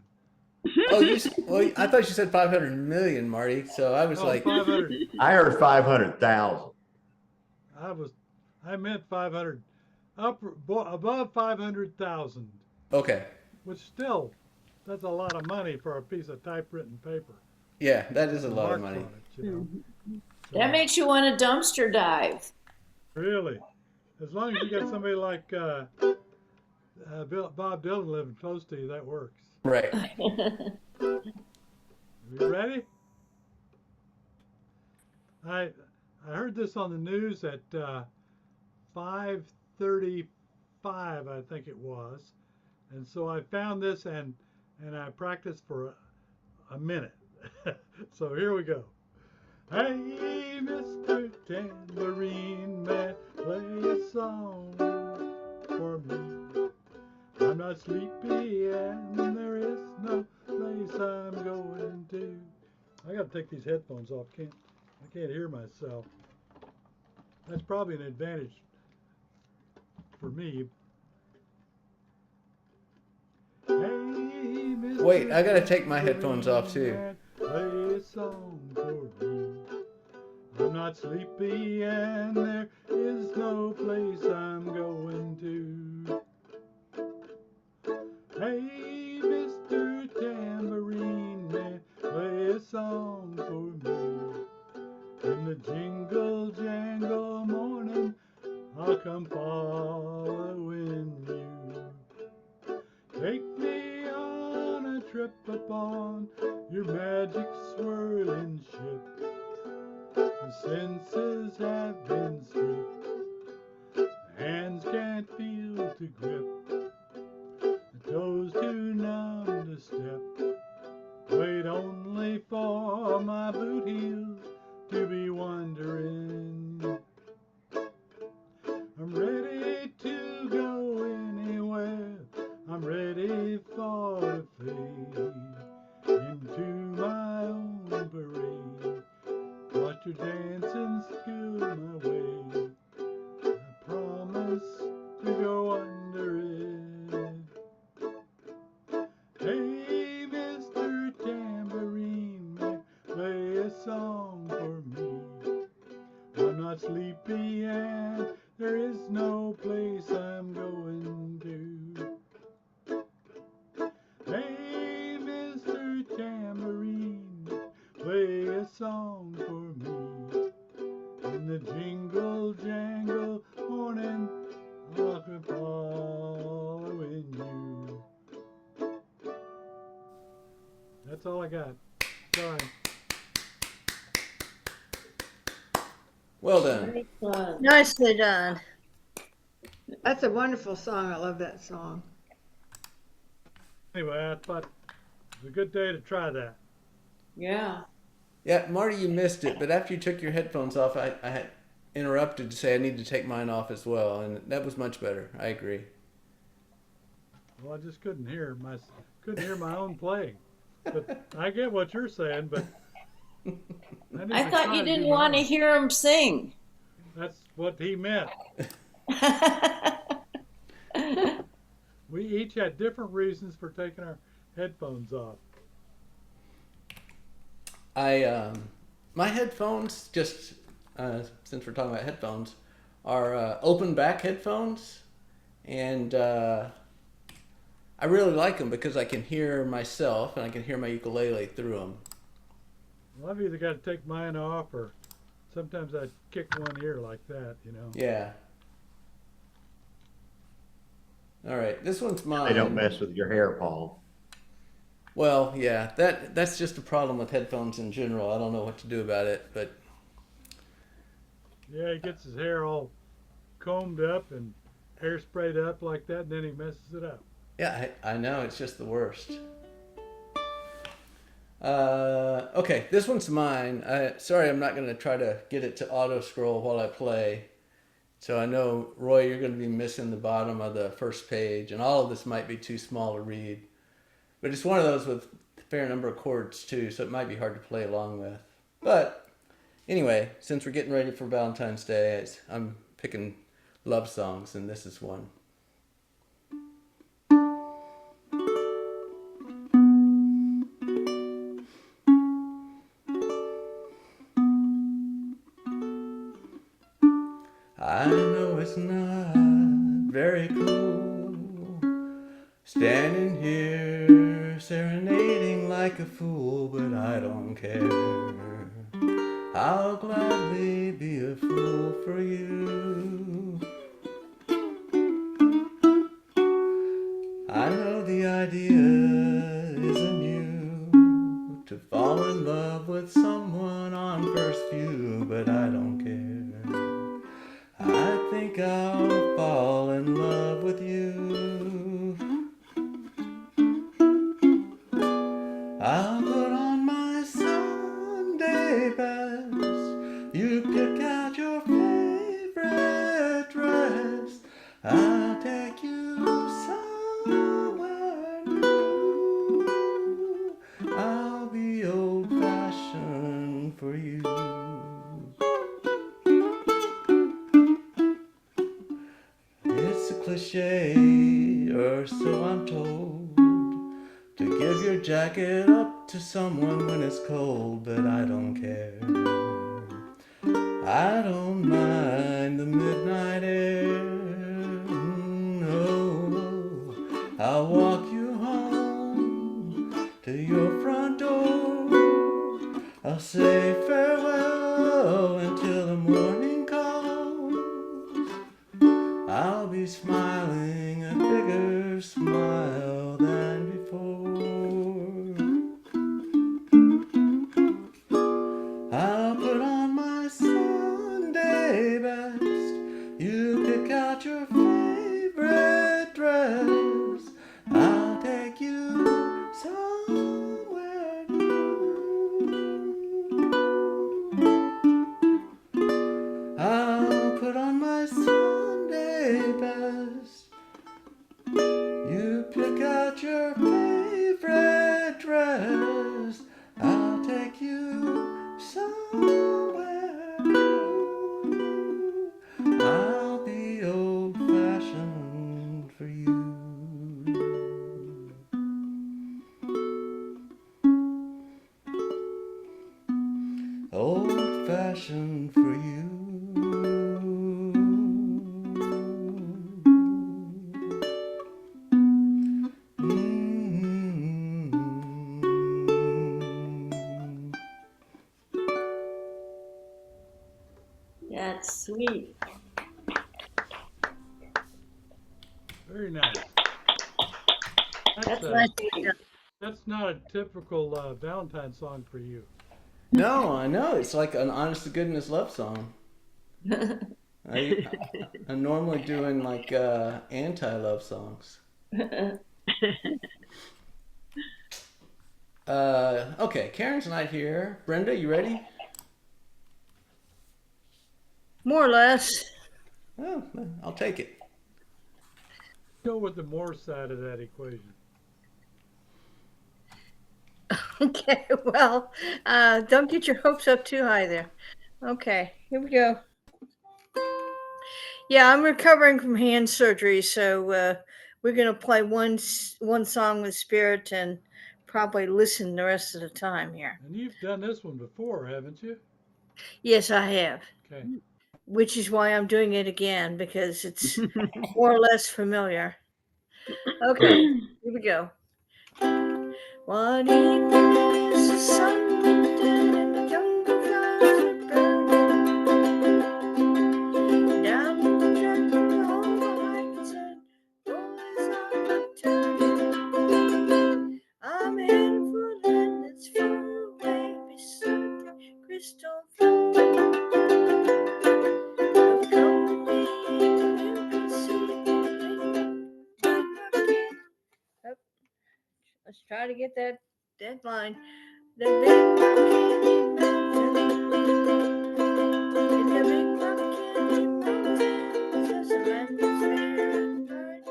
Oh, well, I thought you said 500 million, Marty. So I was Oh, like, 500. I heard 500,000. I meant 500, above 500,000, okay. which still, that's a lot of money for a piece of typewritten paper. Yeah, that is a The lot of marks money. on it, you know. that So, makes you want to dumpster dive. really, as long as you got somebody like Bob Dylan living close to you, that works. Right. You ready? I heard this on the news at 5:35, I think it was, and so I found this and I practiced for a minute. So here we go. Hey, Mr. Tambourine Man, play a song for me. I'm not sleepy and there is no place I'm going to. I gotta take these headphones off. I can't hear myself. That's probably an advantage for me. Hey, Mr. Wait, I gotta take my headphones off, too. Man, play a song for me. I'm not sleepy and there is no place I'm going to. Hey, Mr. Tambourine Man, play a song for me. In the jingle jangle morning, I'll come following you. Take me on a trip upon your magic swirling ship. The senses have been stripped, hands can't feel to grip. Toes too numb to step. Wait only for my boot heels to be wandering. I'm ready to go anywhere. I'm ready for to fade into my own parade. Watch your dancing skill my way. I promise to go under it. Hey, Mr. Tambourine Man, play a song for me. I'm not sleepy and there is no place I'm going to. Hey, That's all I got. Sorry. Well done. Very fun. Nicely done. That's a wonderful song. I love that song. Anyway, I thought it was a good day to try that. Yeah. Yeah, Marty, you missed it, but after you took your headphones off, I had interrupted to say I need to take mine off as well, and that was much better. I agree. Well, I just couldn't hear my own playing. But I get what you're saying, but I thought you didn't want to hear him sing. That's what he meant. We each had different reasons for taking our headphones off. My headphones, just since we're talking about headphones, are open back headphones, and I really like them because I can hear myself and I can hear my ukulele through them. Well, I've either got to take mine off or sometimes I kick one ear like that, you know. Yeah. All right, this one's mine. They don't mess with your hair, Paul. Well, yeah, that's just a problem with headphones in general. I don't know what to do about it, but Yeah, he gets his hair all combed up and hairsprayed up like that, and then he messes it up. yeah, I know, it's just the worst. Okay, this one's mine. Sorry, I'm not going to try to get it to auto scroll while I play. So I know, Roy, you're going to be missing the bottom of the first page, and all of this might be too small to read. But it's one of those with a fair number of chords, too, so it might be hard to play along with. But anyway, since we're getting ready for Valentine's Day, I'm picking love songs, and this is one. I know it's not very cool, standing here serenading like a fool, but I don't care. I'll gladly be a fool for you. I know the idea isn't new, to fall in love with someone on first view, but I don't care. I think I'll fall in love with you. I'll put on my Sunday best. You pick out your favorite dress. I'll take you somewhere new. I'll be old-fashioned for you. It's a cliche, or so I'm told, to give your jacket up to someone when it's cold, but I don't care. I don't mind the midnight air. No, I'll walk you home to your front door. I'll say farewell until the morning comes. I'll be smiling a bigger smile than before. I'll put on my Sunday best. You pick out your favorite dress. I'll take you somewhere new. I'll put on my Sunday best. You pick out your favorite dress. I'll take you somewhere new. I'll be old-fashioned for you. Old-fashioned for you. That's sweet. Very nice. That's a, Nicely done. That's not a typical Valentine song for you. No, I know. It's like an honest to goodness love song. I'm normally doing like anti-love songs. Okay, Karen's not here. Brenda, you ready? More or less. Oh, I'll take it. Go with the more side of that equation. Okay, well, don't get your hopes up too high there. Okay, here we go. Yeah, I'm recovering from hand surgery, so we're gonna play one song with Spirit and probably listen the rest of the time here. And you've done this one before, haven't you? Yes, I have, Okay. which is why I'm doing it again because it's more or less familiar. Okay, here we go. One evening as the sun went down and the jungle fires were burning, down in the jungle all the lights and boys are turning. I'm headed for land that's far away beside the crystal floor. Come with me and you can see the big bucket. Let's try to get that line. The big candy mountain. In the big candy mountain, there's a land that's fair and bright.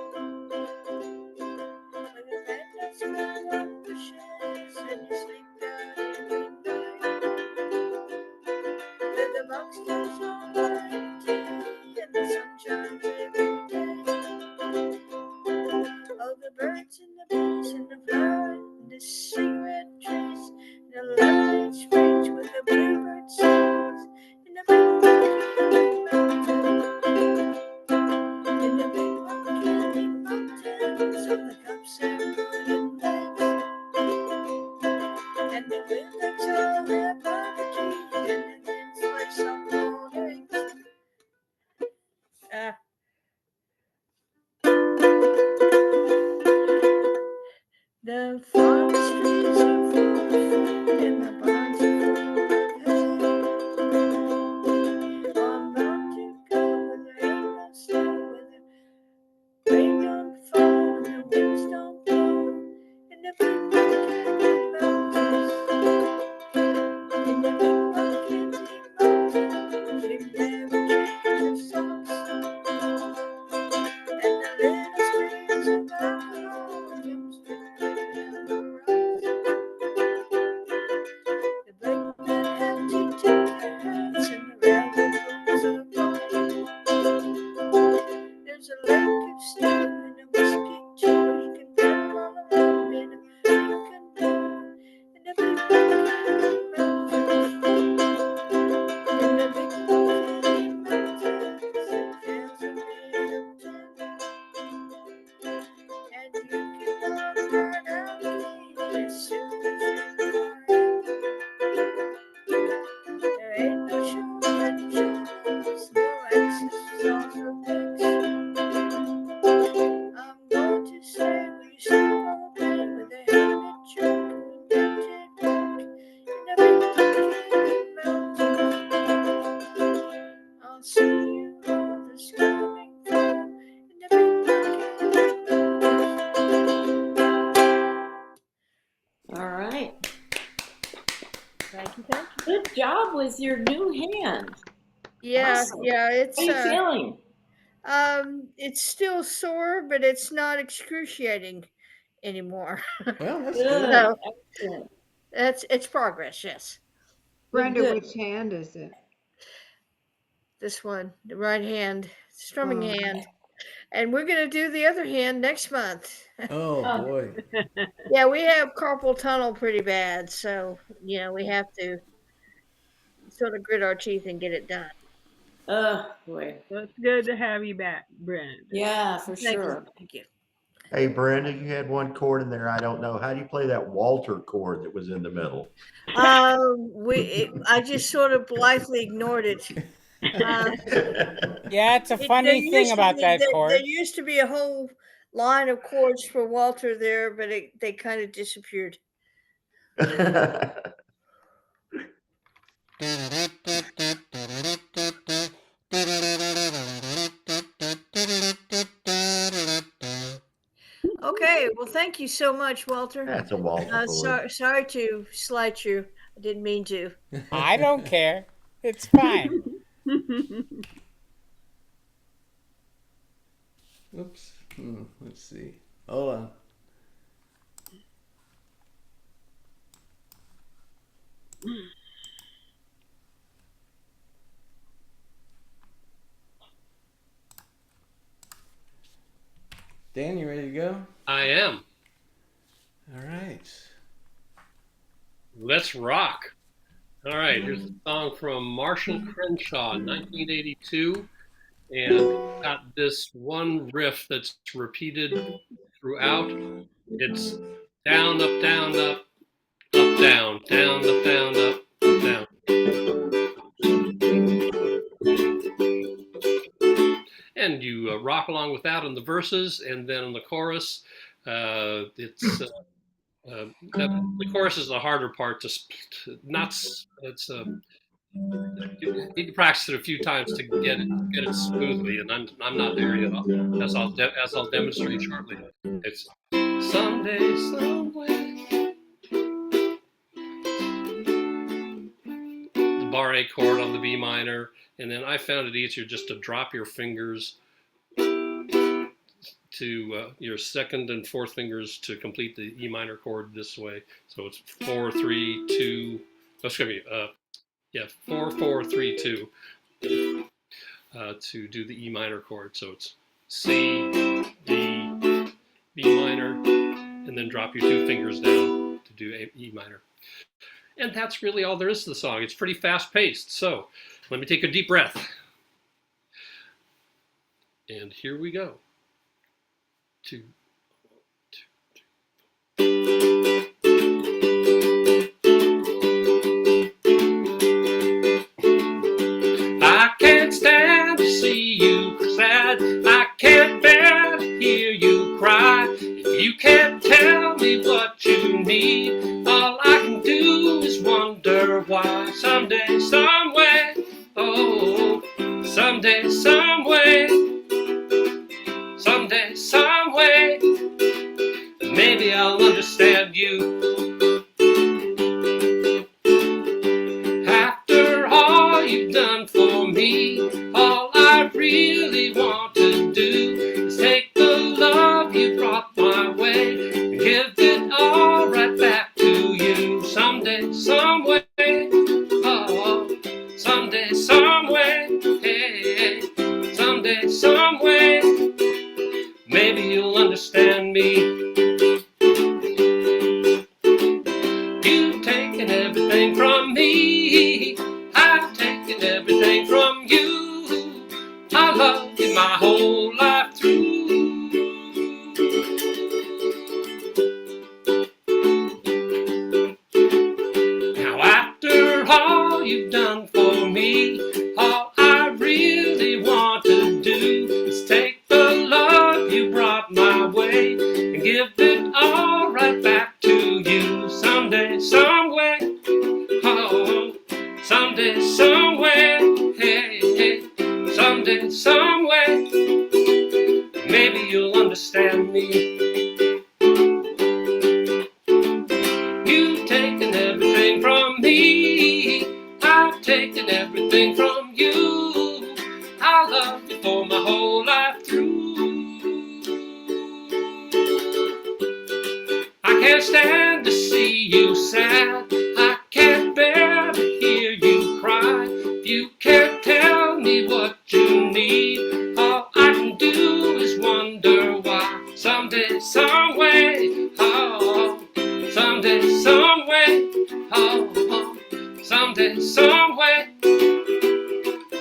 With a bed that's made of bushes and you sleep down every night. With the boxes all empty and the sun shines every day. Oh, the birds and the bees and the flowers and the cigarette trees and the lilac springs with the bluebird songs in the big candy mountain. In the big candy mountains of the cups and golden legs. And the lilacs all there by the trees and the winds like some old eggs. The forest trees are full of fruit and the barns are full of hay. I'm bound to go where the rain don't snow, where the rain don't fall and the winds don't blow. In the big candy mountains, in the big candy mountains, you never change your socks. And the little streams of alcohol comes with the black men have to take their hats and the rabbit rules are gone. There's a lake of stew and a whiskey too. You can paddle all around in a big canoe in the big candy mountains. In the big candy mountains, the trails are made of tin. And you can walk right out as soon as you arrive. There ain't no shortcut trails, no access off the peaks. I'm going to stay where you sleep all day with a helmet choke and dented back in the big candy mountains. I'll see you all this coming fall in the big candy mountains. All right. Thank you, thank you. Good job with your new hand. Yeah, Awesome. yeah, How are you feeling? it's still sore, but it's not excruciating anymore. Well, that's Good. good. So Excellent. it's progress, yes. Brenda, Good. which hand is it? This one, the right hand, strumming Oh. hand. And we're gonna do the other hand next month. Oh boy. Yeah, we have carpal tunnel pretty bad, so we have to sort of grit our teeth and get it done. Oh, boy. Well, it's good to have you back, Brenda. Yeah, for Thank sure. you. Thank you. Hey, Brenda, you had one chord in there. I don't know. How do you play that Walter chord that was in the middle? I just sort of blithely ignored it. Yeah, it's a funny thing about that chord. There used to be a whole line of chords for Walter there, but they kind of disappeared. Okay, well, thank you so much, Walter. That's a Walter. Sorry to slight you. I didn't mean to. I don't care. It's fine. Oops. Let's see. Hold on. Dan, you ready to go? I am. All right. Let's rock. All right, here's a song from Marshall Crenshaw, 1982. And got this one riff that's repeated throughout. It's down, up, down, up, up, down, down, up, down, up, down. And you rock along with that on the verses, and then on the chorus, the chorus is the harder part to not. It's you need to practice it a few times to get it smoothly, and I'm not there yet, as I'll demonstrate shortly. It's someday, someway. The bar A chord on the B minor, and then I found it easier just to drop your fingers to your second and fourth fingers to complete the E minor chord this way. So it's 4, 3, 2. Excuse me. 4, 4, 3, 2 to do the E minor chord. So it's C, D, B minor, and then drop your 2 fingers down to do E minor. And that's really all there is to the song. It's pretty fast paced. So let me take a deep breath. And here we go. 2, 1, 2. I can't stand to see you sad. I can't bear to hear you cry. If you can't tell me what you need, all I can do is wonder why. Someday, someway, oh, someday, someway, someday, someway, maybe I'll understand you. After all you've done for me, all I really want to do is take the love you brought my way and give it all right back to you. Someday, someway, oh, someday, someway, hey, someday, someway, maybe you'll understand me. You've taken everything from me, I've taken everything from you. I love you my whole life through. Now after all you've done for me, all I really want to do is take the love you brought my way and give it all right back to you. Someday, someway, oh, someday, someway, hey, hey, someday, someway, maybe you'll understand me. You've taken everything from me, I've taken everything from you. I'll love you for my whole life through. I can't stand to see you sad, I can't bear to hear you cry. If you can't tell me what you need, all I can do is wonder why. Someday, someway, oh, someday, someway, oh, oh, someday, someway,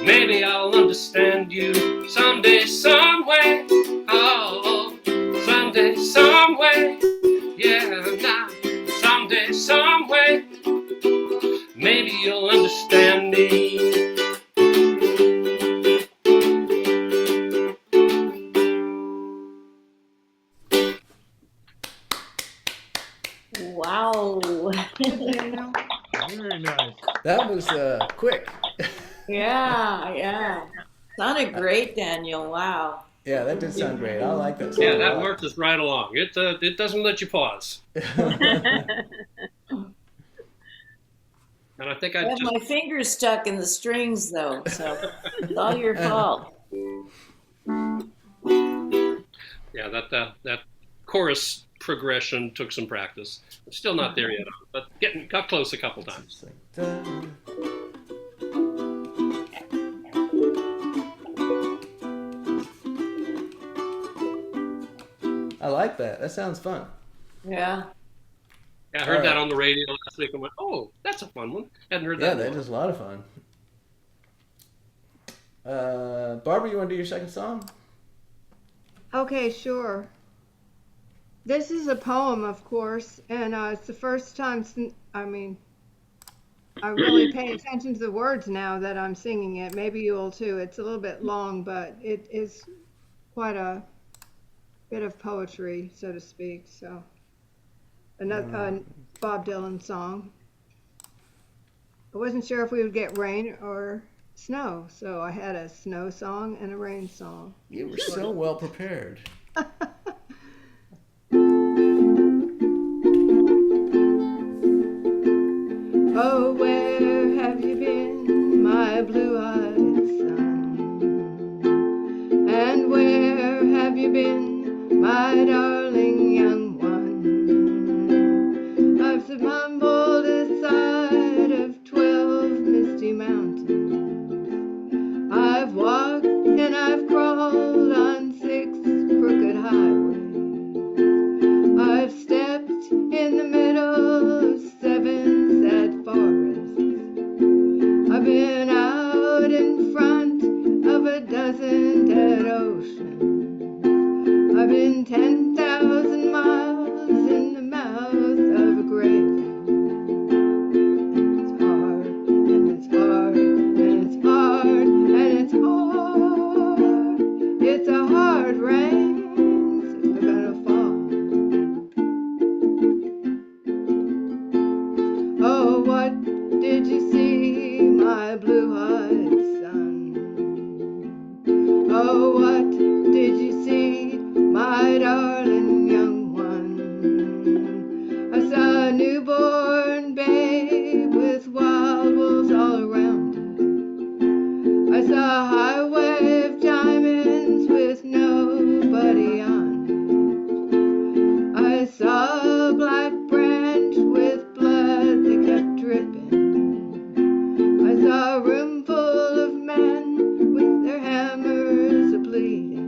maybe I'll understand you. Someday, someway, oh, someday, someway, yeah, now, someday, someway, maybe you'll understand me. Wow. Good, Daniel. Very nice. That was quick. Yeah. Sounded great, Daniel. Wow. Yeah, that did sound great. I like that song Yeah, a that lot. marches right along. It doesn't let you pause. And I think I I have just my fingers stuck in the strings, though, so it's all your fault. yeah that chorus progression took some practice. I'm still not there yet, but got close a couple times. It's like, dun. I like that. That sounds fun. Yeah. Yeah, I heard that Alright. on the radio last week and went, oh, that's a fun one. Hadn't heard Yeah, that that one. is a lot of fun. Barbara, you want to do your second song? Okay, sure. This is a poem, of course, and it's the first time, I'm really paying attention to the words now that I'm singing it. Maybe you will too. It's a little bit long, but it is quite a bit of poetry, so to speak. So, another Bob Dylan song. I wasn't sure if we would get rain or snow, so I had a snow song and a rain song. You were so well prepared. Oh, where have you been, my blue-eyed son? And where have you been, my darling young one? I've stumbled aside of 12 misty mountains. I've walked and I've crawled on 6 crooked highways. I've stepped in the middle of 7 sad forests. I've been out in front of a dozen dead oceans. I've been 10,000 miles in the mouth of a grave. It's hard, and it's hard, and it's hard, and it's hard. It's a hard rain's gonna fall. Oh, what did you see, my blue-eyed son? Oh, what did you see, my darling young one? I saw a newborn babe with wild wolves all around it. I saw a highway of diamonds with nobody on it. I saw a black branch with blood that kept dripping. I saw a room full of men with their hammers a-bleeding.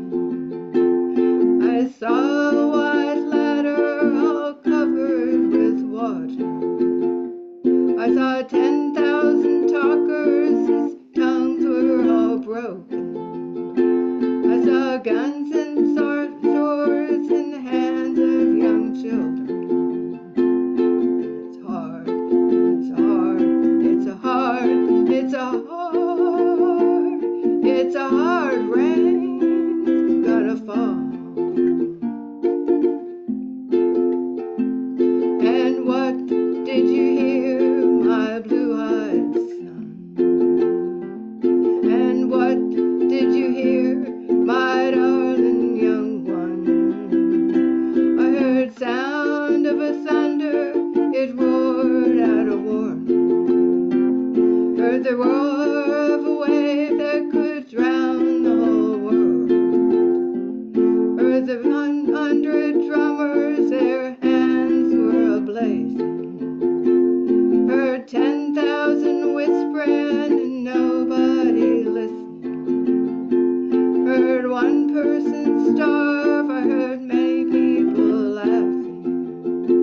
I saw a white ladder all covered with water. I saw 10,000 talkers whose tongues were all broken. I saw guns and swords in the hands of young children. It's hard, it's hard, it's a hard, it's a hard, it's a hard rain's gonna fall. And what did you hear, my blue-eyed son? And what did you hear, my darling young one? I heard sound of a thunder, it roared out a warning. Heard the roar of a wave that could drown the whole world. Heard the 100 drummers, their hands were ablazing. Heard 10,000 whispering and nobody listening. Heard one person starve, I heard many people laughing.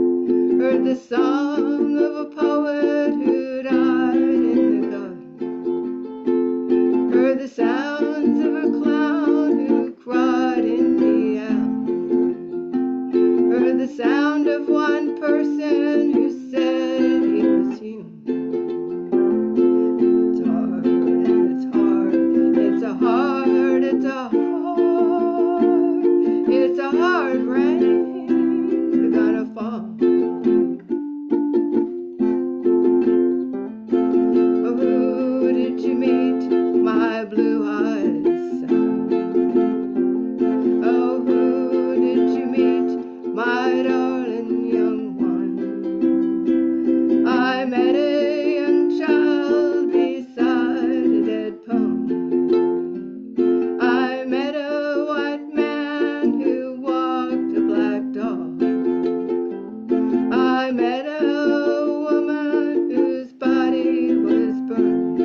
Heard the song of a poet who died in the garden. Heard the sounds of a clown who cried in the alley. Heard the sound of one person who said he was human. It's hard, and it's hard, it's a hard, it's a hard, it's a hard rain gonna fall. met a woman whose body was burned.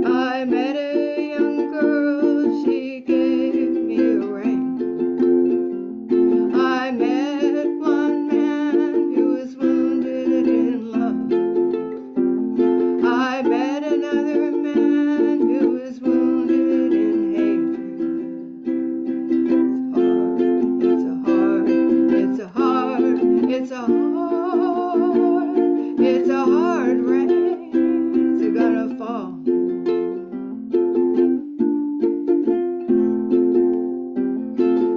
I met a young girl, she gave me a ring. I met one man who was wounded in love. I met another man who was wounded in hatred. It's hard, it's a hard, it's a hard, it's a hard rain's gonna fall.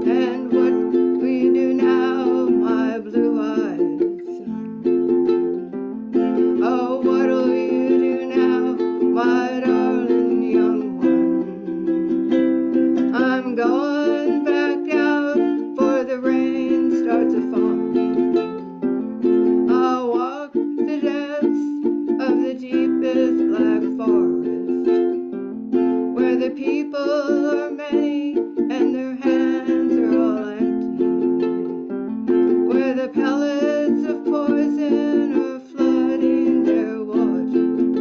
And what will you do now, my blue-eyed son? Oh, what'll you do now, my darling young one? I'm going back out, for the rain starts to fall. I'll walk the depths of the deepest black forest, where the people are many and their hands are all empty, where the pellets of poison are flooding their waters,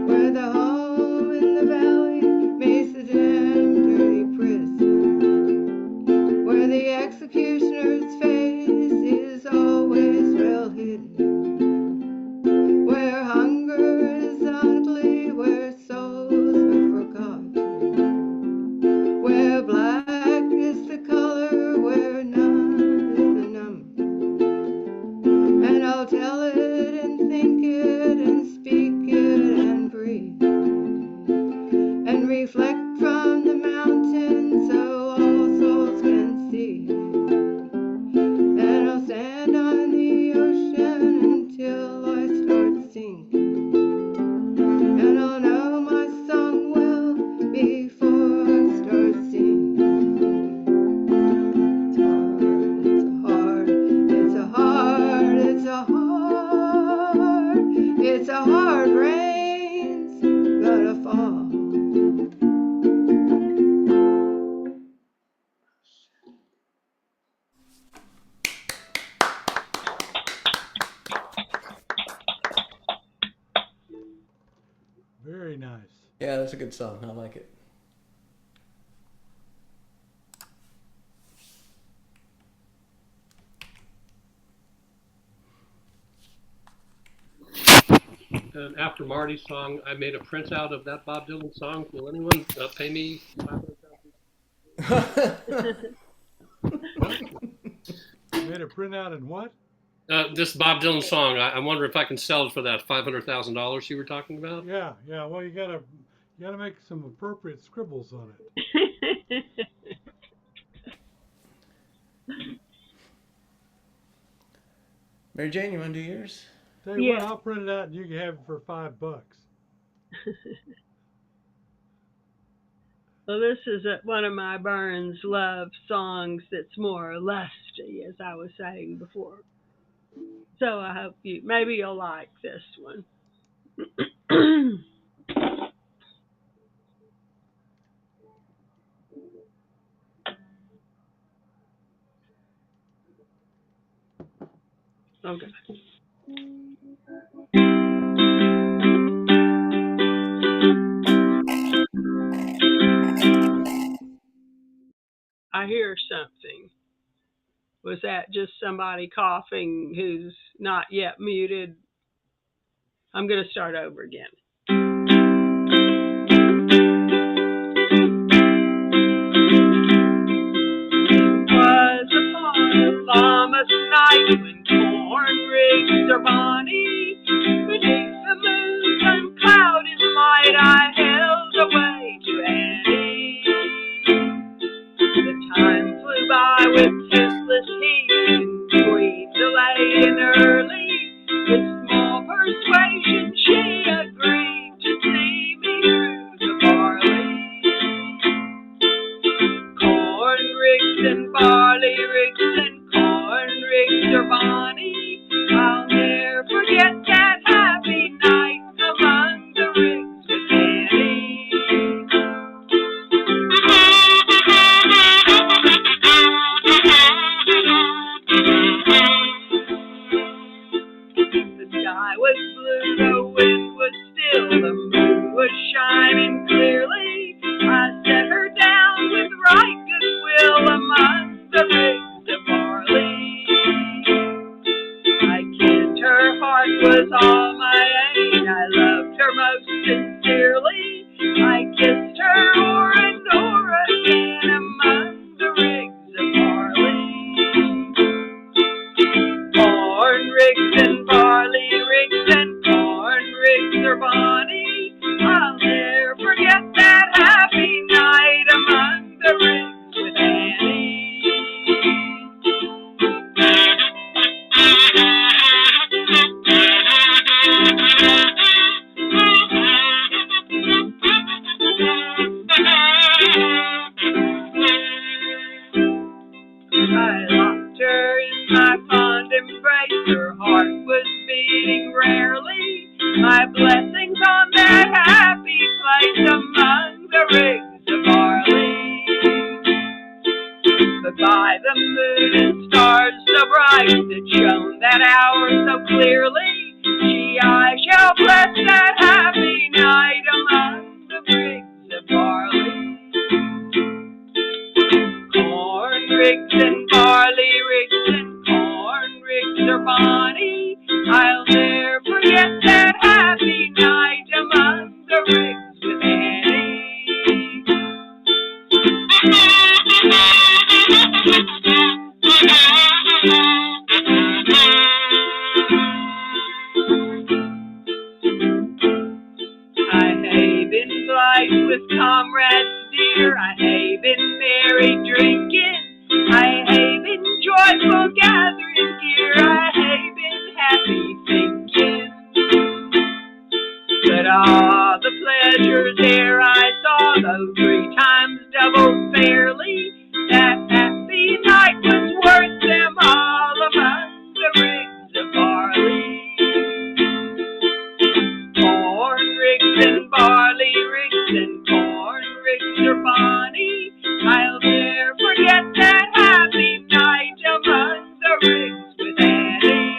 where the home in the valley makes a damn dirty prison, where the executioner's face is always well hidden, where hunger is ugly, where souls are forgotten, where black is the color, where none is the number. And I'll tell it and think it and speak it and breathe, and reflect from the mountain so all souls can see. And I'll stand on the ocean until I start sinking, and I'll know my song well before I start singing. It's a hard, it's a hard, it's a hard rain's gonna fall. Very nice. Yeah, that's a good song. I like it. And after Marty's song, I made a printout of that Bob Dylan song. Will anyone pay me $500,000? You made a printout and what? This Bob Dylan song, I wonder if I can sell it for that $500,000 you were talking about. Yeah, yeah. Well, you gotta make some appropriate scribbles on it. Mary Jane, you want to do yours? Tell you what, Yeah. I'll print it out and you can have it for $5. Well, this is one of my Burns love songs that's more lusty, as I was saying before. So I hope maybe you'll like this one. Okay. I hear something. Was that just somebody coughing who's not yet muted? I'm going to start over again. It was upon a summer's night when corn rigs are bonny. Beneath the moon's unclouded light, I held away to Annie. The time flew by with senseless heat, between delayed and early. With small persuasion, she agreed to see me through the barley. Corn rigs and barley rigs and corn rigs are bonny. I'll ne'er forget that happy night among the rigs with Annie. was all my ain. I loved her most sincerely. I kissed her o'er and o'er again among the rigs of barley. Corn rigs and barley rigs and corn rigs are bonny. I'll never forget that happy night among the rigs with Annie. I locked her in my fond embrace. Her heart was beating rarely. My blessings on that happy place among the rigs of barley. But by the moon and stars so bright that shone that hour so clearly, I shall bless that happy night among the rigs of barley. Corn rigs and barley rigs and corn rigs are bonny. I'll never forget that happy night among the rigs with Annie. I hae been blithe with comrades dear. I hae been merry drinking. I hae been joyful gathering gear. I hae been happy thinking. But all the pleasures ere I saw, though 3 times doubled fairly, that happy night was worth them all among the rigs of barley. Corn rigs and barley rigs and corn rigs are bonny. I'll never forget that happy night among the rigs with Annie.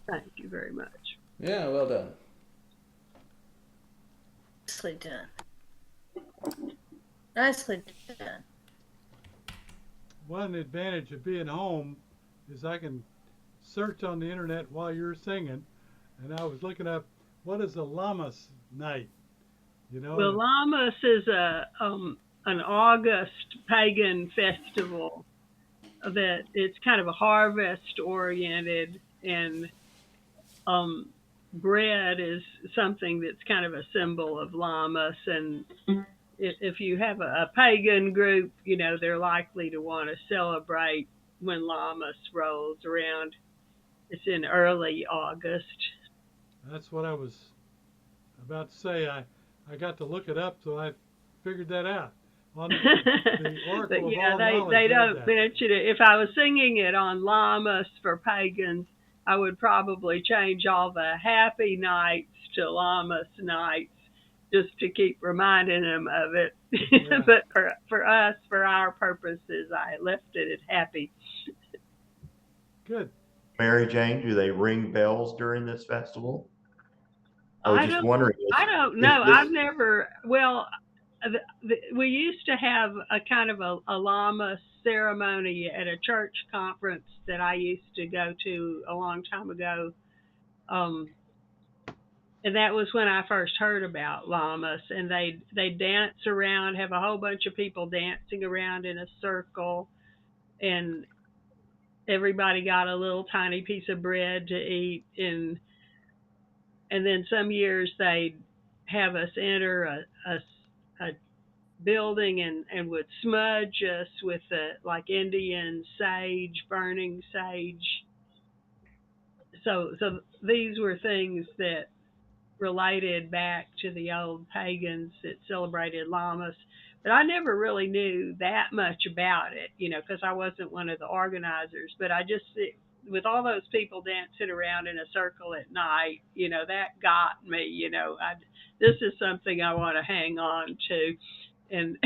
Thank you very much. Yeah, well done. Nicely done. Nicely done. One advantage of being home is I can search on the internet while you're singing, and I was looking up what is a Lammas night. You know, Well, Lammas is an August pagan festival that it's kind of a harvest oriented, and bread is something that's kind of a symbol of Lammas. And if you have a pagan group, you know, they're likely to want to celebrate when Lammas rolls around. It's in early August. that's what I was about to say. I got to look it up, so I figured that out. On the Oracle But of yeah, all knowledge they had don't that. mention it. If I was singing it on Lammas for pagans, I would probably change all the happy nights to Lammas nights just to keep reminding them of it. Yeah. But for us, for our purposes, I left it at happy. Good. Mary Jane, do they ring bells during this festival? I was I just don't wondering. I don't is know. this- I've never. Well, we used to have a kind of a Lammas ceremony at a church conference that I used to go to a long time ago. And that was when I first heard about Lammas, and they dance around, have a whole bunch of people dancing around in a circle, and everybody got a little tiny piece of bread to eat, and then some years they'd have us enter a building and would smudge us with like Indian sage, burning sage. So these were things that related back to the old pagans that celebrated Lammas. But I never really knew that much about it, you know, because I wasn't one of the organizers. But I just, with all those people dancing around in a circle at night, you know, that got me, you know, this is something I want to hang on to. And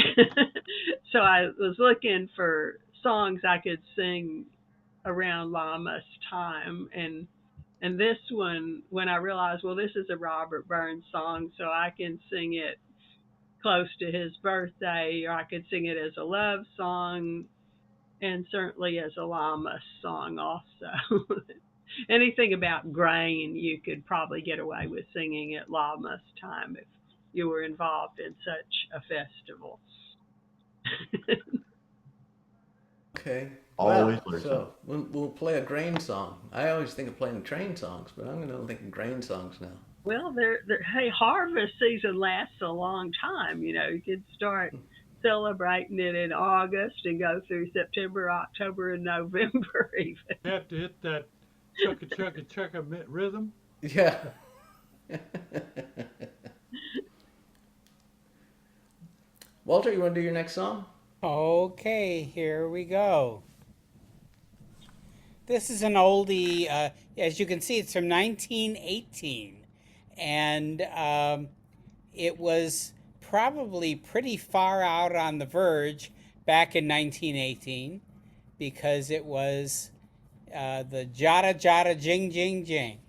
so I was looking for songs I could sing around Llama's time, and this one, when I realized, well, this is a Robert Burns song, so I can sing it close to his birthday, or I could sing it as a love song, and certainly as a Llama song also. Anything about grain, you could probably get away with singing at Llama's time if you were involved in such a festival. Okay. Always Well, learn so something. we'll play a grain song. I always think of playing train songs, but I'm going to think of grain songs now. Well, hey, harvest season lasts a long time. You know, you could start celebrating it in August and go through September, October, and November even. You have to hit that chugga rhythm. Yeah. Walter, you want to do your next song? Okay, here we go. This is an oldie. As you can see, it's from 1918. And it was probably pretty far out on the verge back in 1918 because it was the Jada Jada Jing Jing Jing.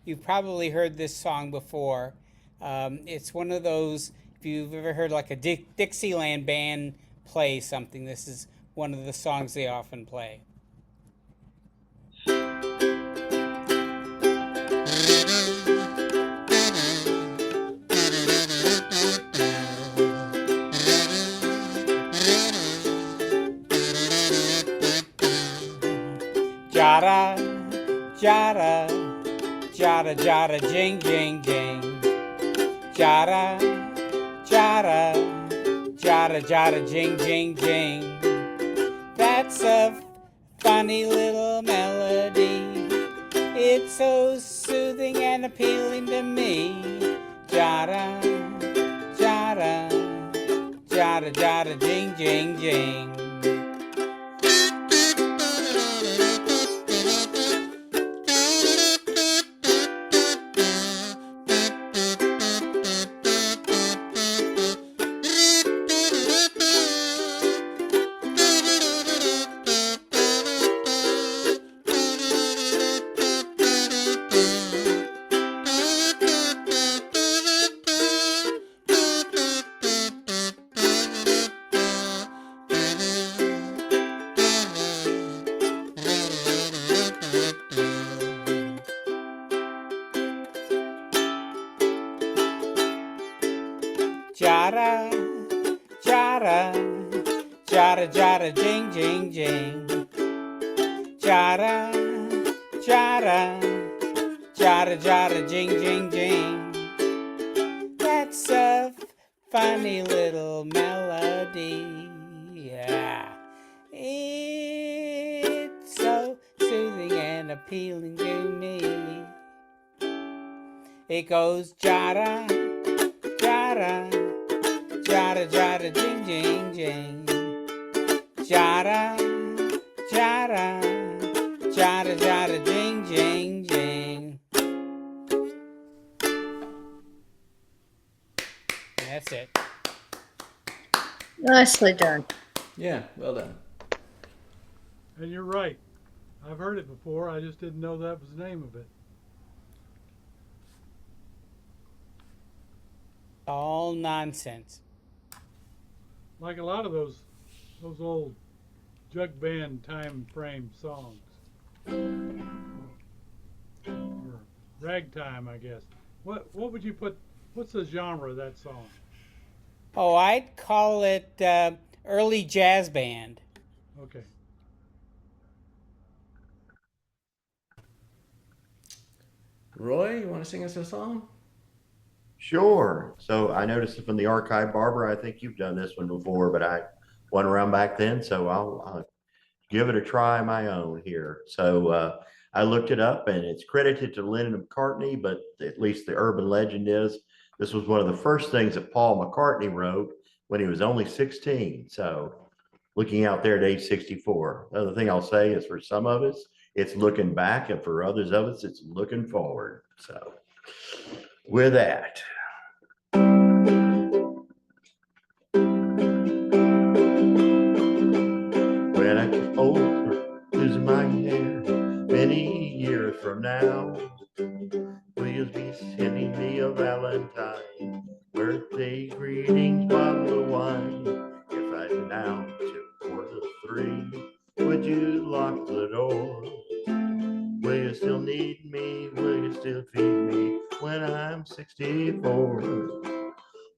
You've probably heard this song before. It's one of those, if you've ever heard like a Dixieland band play something, this is one of the songs they often play. Jada, jada, jada, jada, jing, jing, jing. Jada, jada, jada, jada, jing, jing, jing. That's a funny little melody. It's so soothing and appealing to me. Jada, jada, jada, jada, jing, jing, jing. Jada, jada, jada, jada, jing, jing, jing. Jada, jada, jada, jada, jing, jing, jing. That's a funny little melody. Yeah. It's so soothing and appealing to me. It goes jada, jada, jada, jada, jing, jing, jing. Jada, jada, jada, jada, jing, jing, jing. That's it. Nicely done. Yeah, well done. And you're right. I've heard it before. I just didn't know that was the name of it. All nonsense. Like a lot of those old jug band time frame songs. Or ragtime, I guess. What would you put? What's the genre of that song? Oh, I'd call it early jazz band. Okay. Roy, you want to sing us a song? Sure. So I noticed from the archive, Barbara, I think you've done this one before, but I wasn't around back then, so I'll give it a try my own here. So I looked it up, and it's credited to Lennon McCartney, but at least the urban legend is this was one of the first things that Paul McCartney wrote when he was only 16. So looking out there at age 64. The other thing I'll say is for some of us, it's looking back, and for others of us, it's looking forward. So with that. from now, will you be sending me a Valentine? Birthday greetings, bottle of wine. If I announce you for the 3, would you lock the door? Will you still need me? Will you still feed me when I'm 64?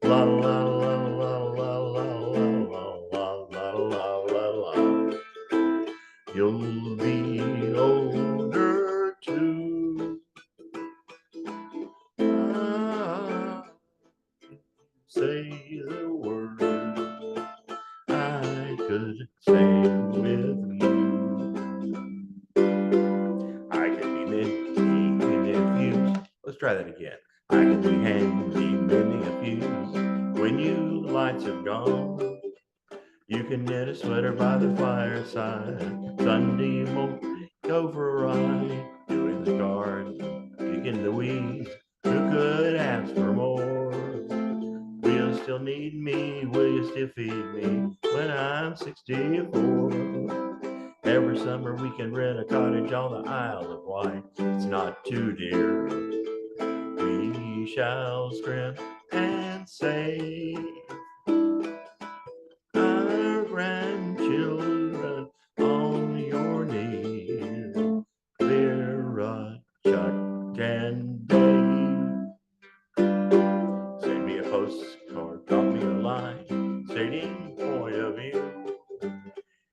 La la la la la la la la la la la la. You'll be older too. Ah, say the word, I could stay with you. I can be many a fuse. Let's try that again. I can be handy many a fuse. When you lights have gone, you can knit a sweater by the fireside. Sunday morning, go for a ride. Doing the garden, kicking the weeds. Who could ask for more? Will you still need me? Will you still feed me when I'm 64? Every summer we can rent a cottage on the Isle of Wight. It's not too dear. We shall scrimp and save our grandchildren on your knees. Vera, Chuck, and Dave. Send me a postcard, drop me a line, stating point of view.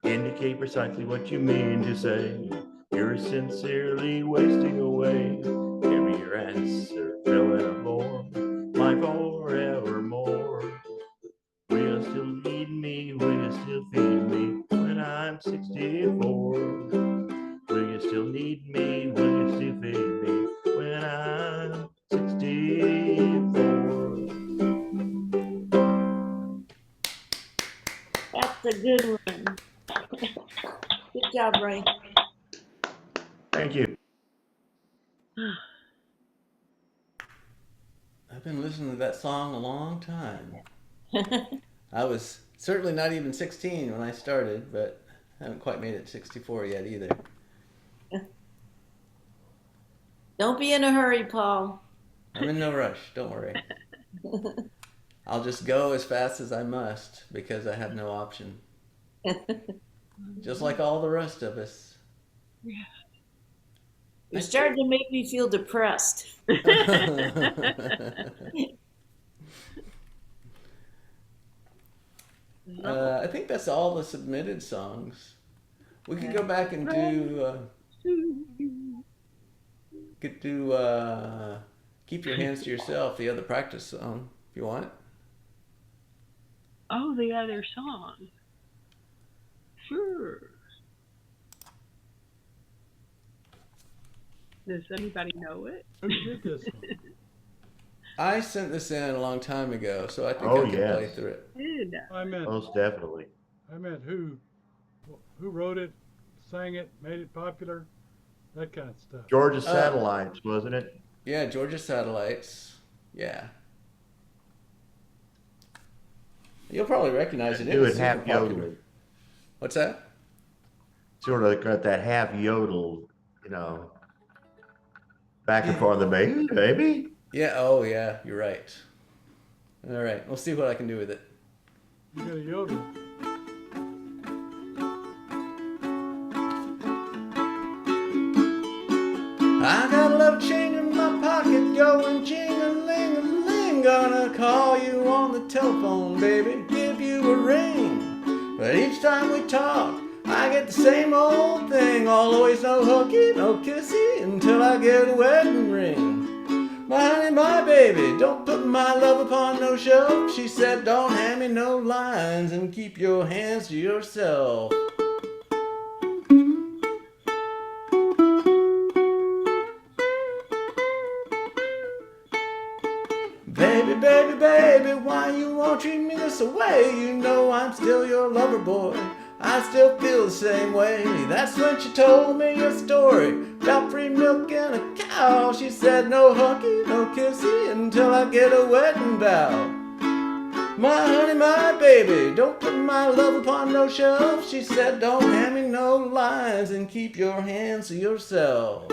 Indicate precisely what you mean to say. You're sincerely wasting away. Give me your answer, fill in a form, my forevermore. Will you still need me? Will you still feed me when I'm 64? Will you still need me? Will you still feed me when I'm 64? That's a good one. Good job, Ray. Thank you. I've been listening to that song a long time. I was certainly not even 16 when I started, but I haven't quite made it to 64 yet either. Don't be in a hurry, Paul. I'm in no rush, don't worry. I'll just go as fast as I must because I have no option. Just like all the rest of us. You're starting to make me feel depressed. I think that's all the submitted songs. We could go back and do Keep Your Hands to Yourself, the other practice song, if you want. Oh, the other song. Sure. Does anybody know it? Who did this one? I sent this in a long time ago, so I think Oh, I can yes. play through it. Did. I meant Most definitely. who wrote it, sang it, made it popular, that kind of stuff. Georgia Satellites, wasn't it? Yeah, Georgia Satellites. Yeah. You'll probably recognize it. Do It's it super half popular. yodel. What's that? Sort of got that half yodel, back and forth. The baby. Yeah, oh yeah, you're right. All right, we'll see what I can do with it. You got a yodel. I got a little change in my pocket going jing-a-ling-a-ling. Gonna call you on the telephone, baby, give you a ring. But each time we talk, I get the same old thing. Always no hooky, no kissy, until I get a wedding ring. My honey, my baby, don't put my love upon no shelf. She said, don't hand me no lines and keep your hands to yourself. Baby, baby, baby, why you won't treat me this way? You know I'm still your lover boy. I still feel the same way. That's when she told me a story about free milk and a cow. She said no hooky, no kissy until I get a wedding vow. My honey, my baby, don't put my love upon no shelf. She said don't hand me no lines and keep your hands to yourself.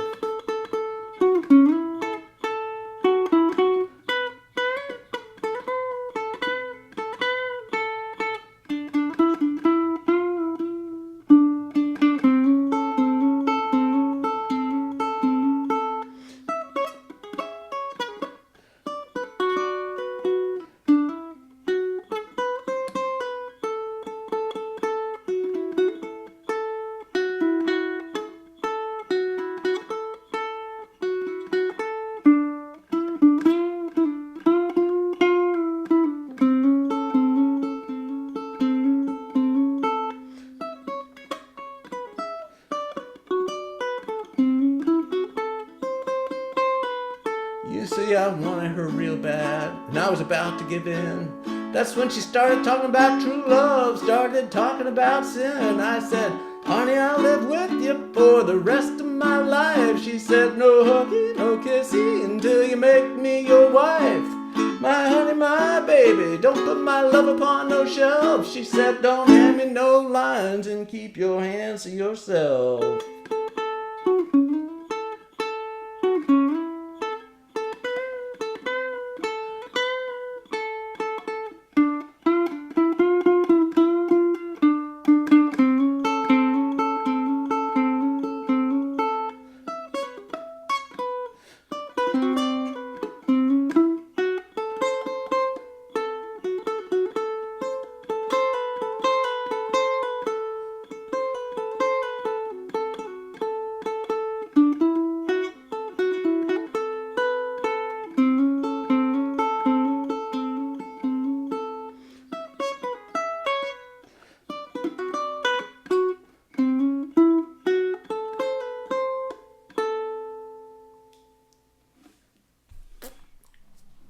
I wanted her real bad, and I was about to give in. That's when she started talking about true love, started talking about sin. And I said, honey, I'll live with you for the rest of my life. She said, no huggy, no kissy, until you make me your wife. My honey, my baby, don't put my love upon no shelf. She said, don't hand me no lines and keep your hands to yourself.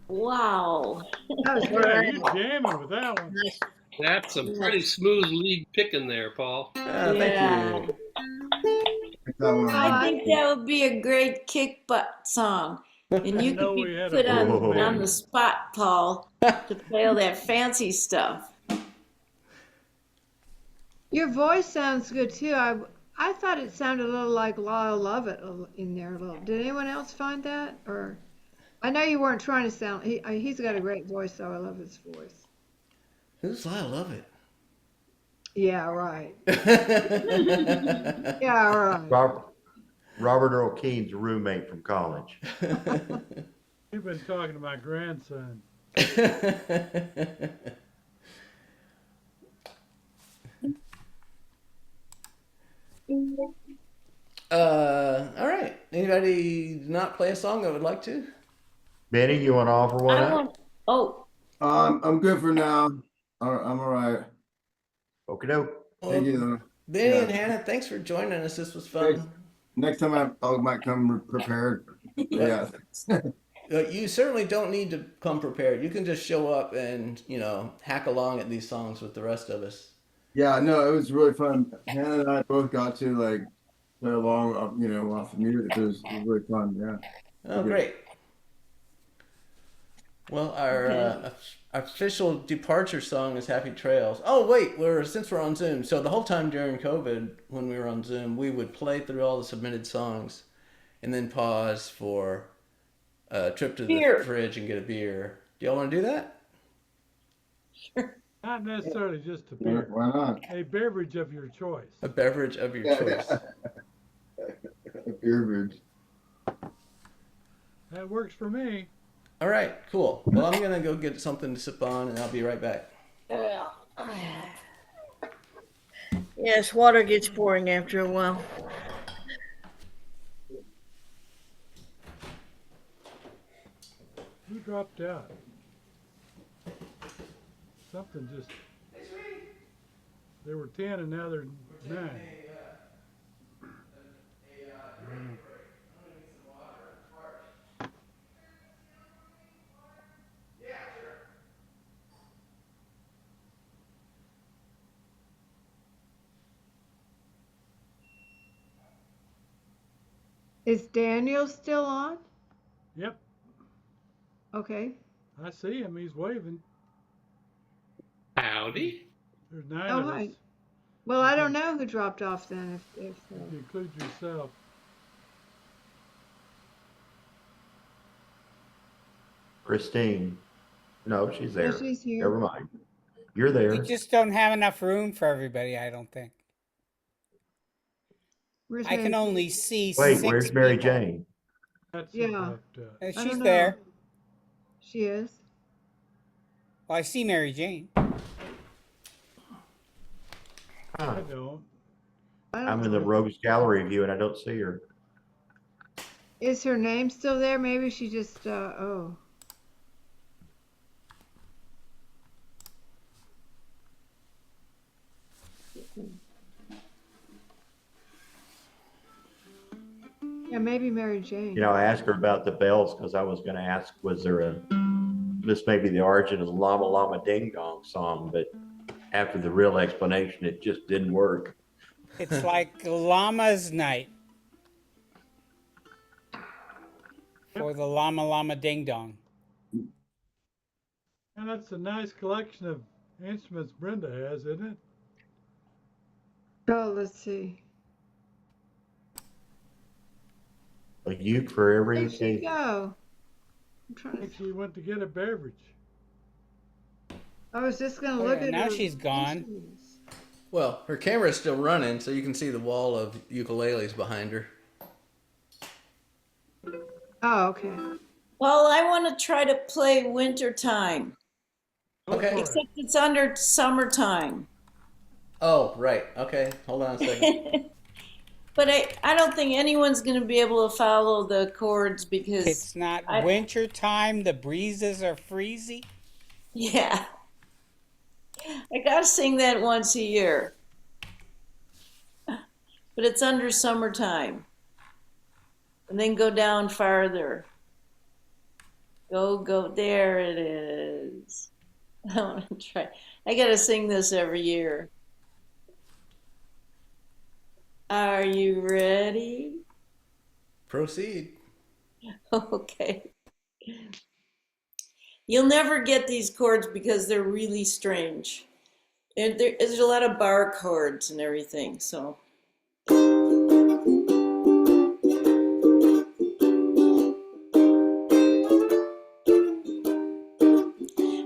Wow. That was Yeah, great. you jamming with that one. That's some pretty smooth lead picking there, Paul. Ah, Yeah. thank you. Pick that one I up. think that would be a great kick butt song. And you I know could we be had a put on band. the spot, Paul, to play all that fancy stuff. Your voice sounds good too. I thought it sounded a little like Lyle Lovett in there a little. Did anyone else find that? Or I know you weren't trying to sound. He's got a great voice, though. I love his voice. Who's Lyle Lovett? Yeah, right. Yeah, Yeah, right. Robert Earl Keen's roommate from college. You've been talking to my grandson. All right. Anybody not play a song that would like to? Benny, you want to offer one I up? want, oh, I'm good for now. I'm all right. Okie doke. Thank you, though. Benny Yeah. and Hannah, thanks for joining us. This was fun. Next time I might come prepared. Yeah. You certainly don't need to come prepared. You can just show up and, hack along at these songs with the rest of us. Yeah, no, it was really fun. Hannah and I both got to play along, off the music. It was really fun. Yeah. Oh, great. Well, our official departure song is Happy Trails. Oh, wait, since we're on Zoom, so the whole time during COVID, when we were on Zoom, we would play through all the submitted songs and then pause for a trip to the fridge and get a beer. Do y'all want to do that? Not necessarily just a beer. Why not? A beverage of your choice. A beverage of your choice. A beer bridge. That works for me. All right, cool. Well, I'm going to go get something to sip on, and I'll be right back. Yes, water gets boring after a while. Who dropped out? Something just. There were 10 and now they're 9. Is Daniel still on? Yep, Okay. I see him. He's waving. Howdy. There's 9 Oh, of hi. us. Well, I don't know who dropped off then. If If you include yourself. Christine. No, she's there. No, she's here. Never mind. You're We there. just don't have enough room for everybody, I don't think. Where's I can Mary? only see Wait, 6 where's Mary people. Jane? That's Yeah. about, I She's don't know. there. She is. Well, I see Mary Jane. I Huh. don't. I don't I'm in the know. Rogues Gallery view and I don't see her. Is her name still there? Maybe she just. Oh. Yeah, Yeah, maybe Mary Jane. I asked her about the bells because I was going to ask, was there this may be the origin of the Llama Llama Ding Dong song, but after the real explanation, it just didn't work. It's like Llama's Night for the Llama Llama Ding Dong. And that's a nice collection of instruments Brenda has, isn't it? Oh, let's see. A uke for every Where'd she occasion. go? I'm I trying to. think she went to get a beverage. I was just gonna Oh, look yeah, at now her she's gone. instruments. Well, her camera's still running, so you can see the wall of ukuleles behind her. Oh, okay. Well, I want to try to play Wintertime, Go Okay. for it. except it's under summertime. Oh, right. Okay. Hold on a second. But I don't think anyone's going to be able to follow the chords because, It's not I- winter time. The breezes are freezy. yeah. I got to sing that once a year. But it's under summertime. And then go down farther. Go, there it is. I want to try. I got to sing this every year. Are you ready? Proceed. Okay. You'll never get these chords because they're really strange. There's a lot of bar chords and everything, so.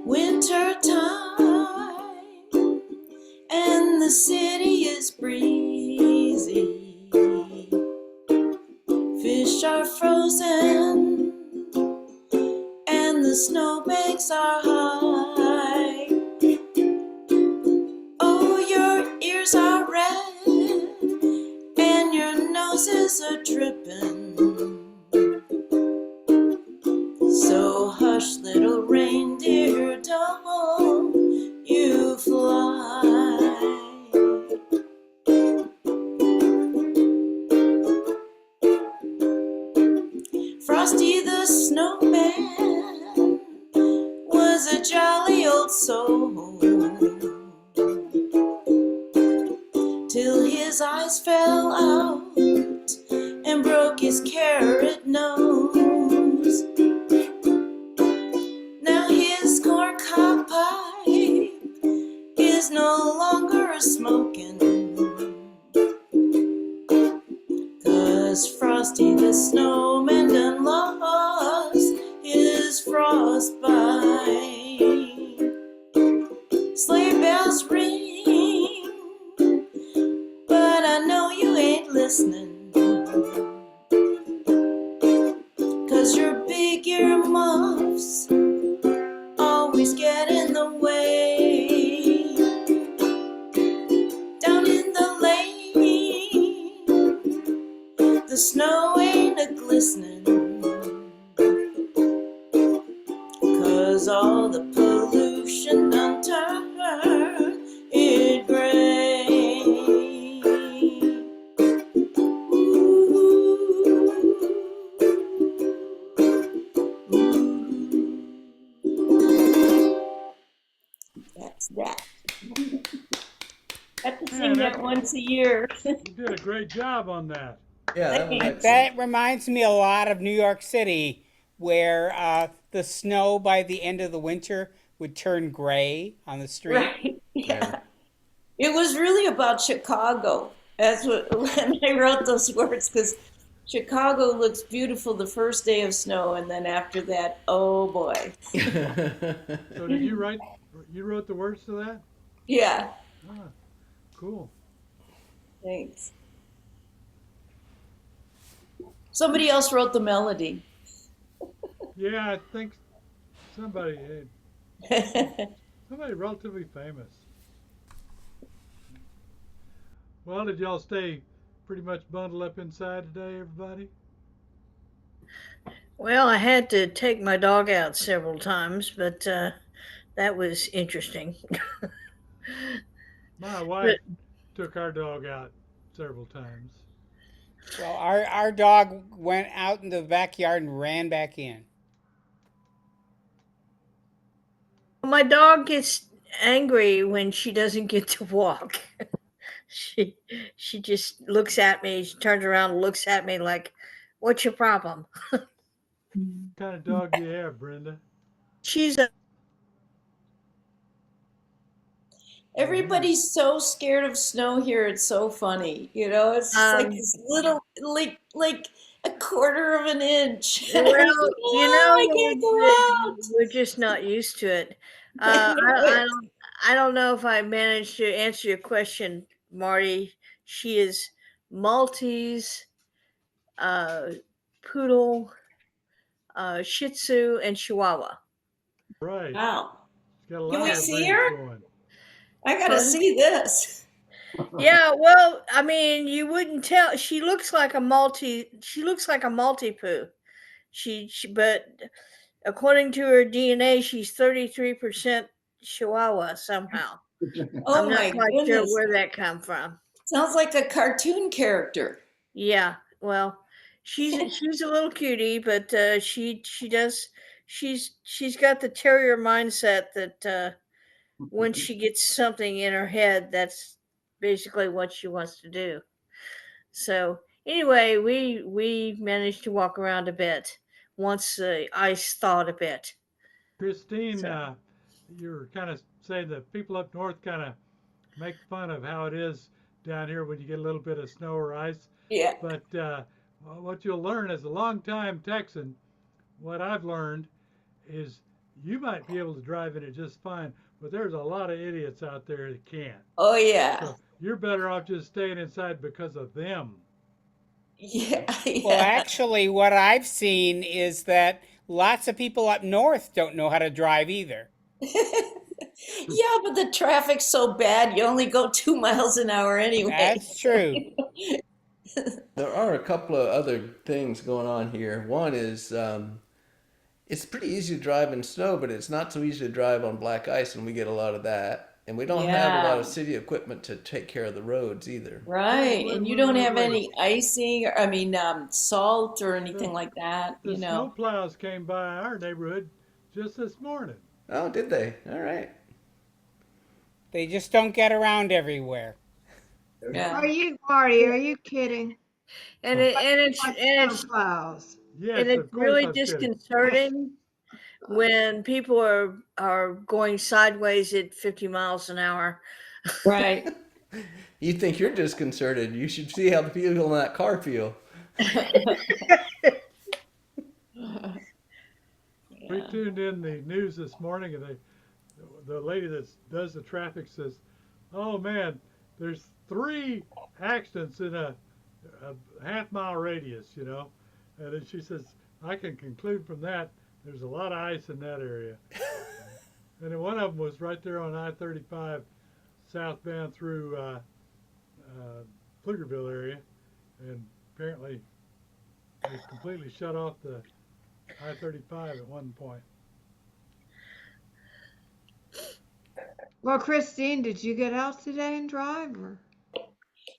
Winter time, and the city is breezy. Fish are frozen, and the snowbanks are high. Oh, your ears are red, and your noses are dripping. So hush, little reindeer, don't you fly. Frosty the Snowman was a jolly old soul till his eyes fell out and broke his carrot nose. Now his corncob pipe is no longer a smoking, 'cause Frosty the Snowman done lost his frostbite. Sleigh bells ring, but I know you ain't listening, 'cause your big earmuffs always get in the way. Down in the lane, the snow ain't a-glistening, 'cause all the pollution done turned it gray. That's that. Have to sing that once a year. You did a great job on that. Yeah, that was excellent. That reminds me a lot of New York City, where the snow by the end of the winter would turn gray on the street. Right. Yeah. It was really about Chicago. That's what when I wrote those words, because Chicago looks beautiful the first day of snow, and then after that, oh boy. So did you wrote the words to that? Yeah. Ah, cool. Thanks. Somebody else wrote the melody. Yeah, I think somebody relatively famous. Well, did y'all stay pretty much bundled up inside today, everybody? Well, I had to take my dog out several times, but that was interesting. My wife took our dog out several times. Well, our dog went out in the backyard and ran back in. My dog gets angry when she doesn't get to walk. she she just looks at me. She turns around and looks at me like, "What's your problem?" What kind of dog do you have, Brenda? She's a Everybody's so scared of snow here. It's so funny. It's just like um, this little, like a quarter of an inch. well, I can't go out. we're just not used to it. I know it. I don't know if I managed to answer your question, Marty. She is Maltese, uh, Poodle, Shih Tzu, and Chihuahua. Right. Wow. She's got a Can lot we of see range her? going. I gotta Pardon? see this. Yeah, well, I mean, you wouldn't tell. She looks like a Maltipoo. But according to her DNA, she's 33% Chihuahua somehow. Oh I'm not my quite sure goodness. where that come from. Sounds like a cartoon character. Yeah, well, she's a little cutie, but she's got the terrier mindset that when she gets something in her head, that's basically what she wants to do. So anyway, we managed to walk around a bit once the ice thawed a bit. Christine, So you were kind of saying that people up north kind of make fun of how it is down here when you get a little bit of snow or ice. Yeah. But what you'll learn as a longtime Texan, what I've learned is you might be able to drive in it just fine, but there's a lot of idiots out there that can't. Oh yeah. So you're better off just staying inside because of them. Yeah. Well, Yeah. actually, what I've seen is that lots of people up north don't know how to drive either. Yeah, but the traffic's so bad, you only go 2 miles an hour anyway. That's true. There are a couple of other things going on here. One is it's pretty easy to drive in snow, but it's not so easy to drive on black ice, and we get a lot of that. And we don't have a lot Yeah. of city equipment to take care of the roads either. Right. Wait, And you wait, don't wait, have wait. any icing, or I mean, salt or anything The, like that, the snow plows came by our neighborhood just this morning. Oh, did they? All right. They just don't get around everywhere. Yeah. Are you, Marty? Are you kidding? and Like snow plows. Yes, it's of course really I'm kidding. disconcerting when people are going sideways at 50 miles an hour. Right. You think you're disconcerted. You should see how the people in that car feel. We Yeah. tuned in the news this morning, and the lady that does the traffic says, "Oh man, there's 3 accidents in a half-mile radius, you know," and then she says, "I can conclude from that there's a lot of ice in that area." And then one of them was right there on I-35, southbound through Pflugerville area, and apparently they completely shut off the I-35 at one point. Well, Christine, did you get out today and drive? Or?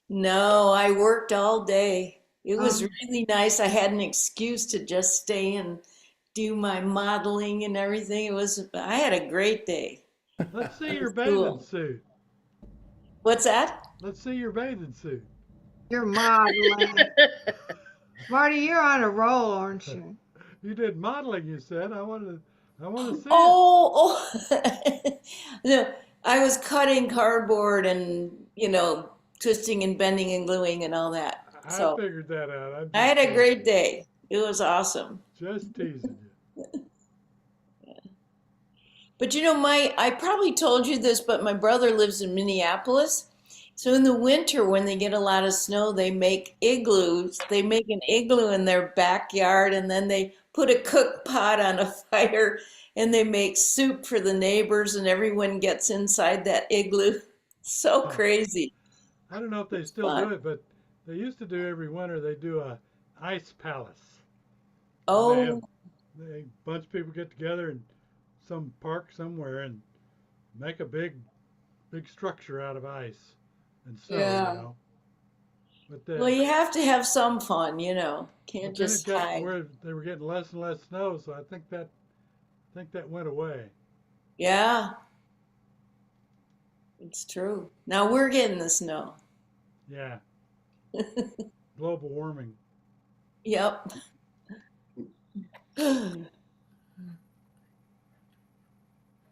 No, I worked all day. It was Um, really nice. I had an excuse to just stay and do my modeling and everything. I had a great day. Let's see It your was bathing cool. suit. What's that? Let's see your bathing suit. you're modeling. Marty, you're on a roll, aren't you? You did modeling, you said. I want to see it. Oh, oh. No, I was cutting cardboard and, twisting and bending and gluing and all that. I So figured that out. I'm I just had a teasing. great day. It was awesome. Just teasing you. But I probably told you this, but my brother lives in Minneapolis. So in the winter, when they get a lot of snow, they make igloos. They make an igloo in their backyard, and then they put a cook pot on a fire, and they make soup for the neighbors, and everyone gets inside that igloo. So Huh. crazy. I don't know if they still Fun. do it, but they used to do every winter. They do a ice palace, and Oh, a bunch of people get together in some park somewhere and make a big structure out of ice and snow. You yeah. know, But Well, you have to have some fun, you know. Can't then it just got to hide. where they were getting less and less snow, so I think that went away. Yeah, it's true. Now we're getting the snow. Yeah, global warming. Yep.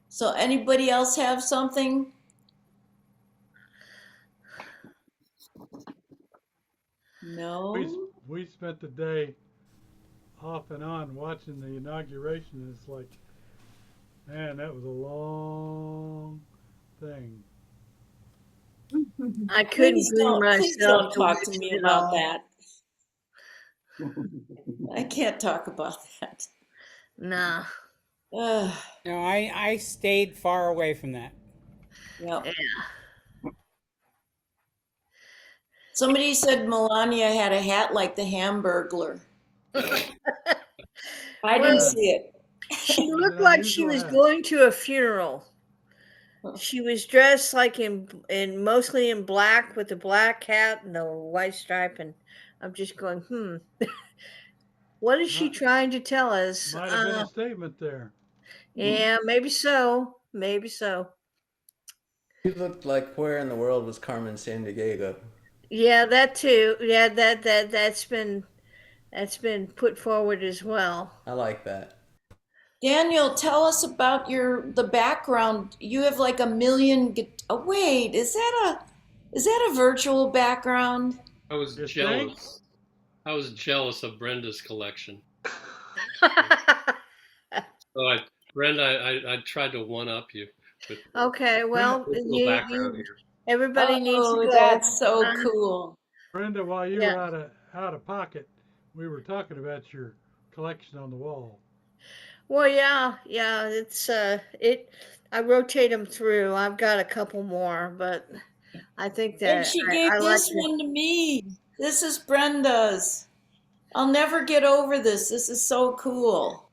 So anybody else have something? No? We spent the day off and on watching the inauguration, and it's like, man, that was a long thing. I couldn't Please bring please myself don't to talk watch to me it about all. that. I can't talk about that. Nah. Ugh, No, I stayed far away from that. yep. Yeah. Somebody said Melania had a hat like the Hamburglar. I didn't Well, see it. she It's looked an like she unusual was hat. going to a funeral. She was dressed like in mostly in black with a black hat and a white stripe, and I'm just going, what is she Might, trying to tell us? might have been a statement there. Yeah, maybe so. Maybe so. You looked like where in the world was Carmen Sandiego? Yeah, that too. Yeah, that's been put forward as well. I like that. Daniel, tell us about the background. You have like a million. Oh, wait, is that a virtual background? I was You jealous. think? I was jealous of Brenda's collection. Brenda, I tried to one up you with Okay, well, virtual background here. everybody needs to Oh, go. that's so cool. Brenda, while you Yeah. were out of pocket, we were talking about your collection on the wall. Well, yeah, it's I rotate them through. I've got a couple more, but I think And that she gave I like this one to me. This is Brenda's. I'll never get over this. This is so cool.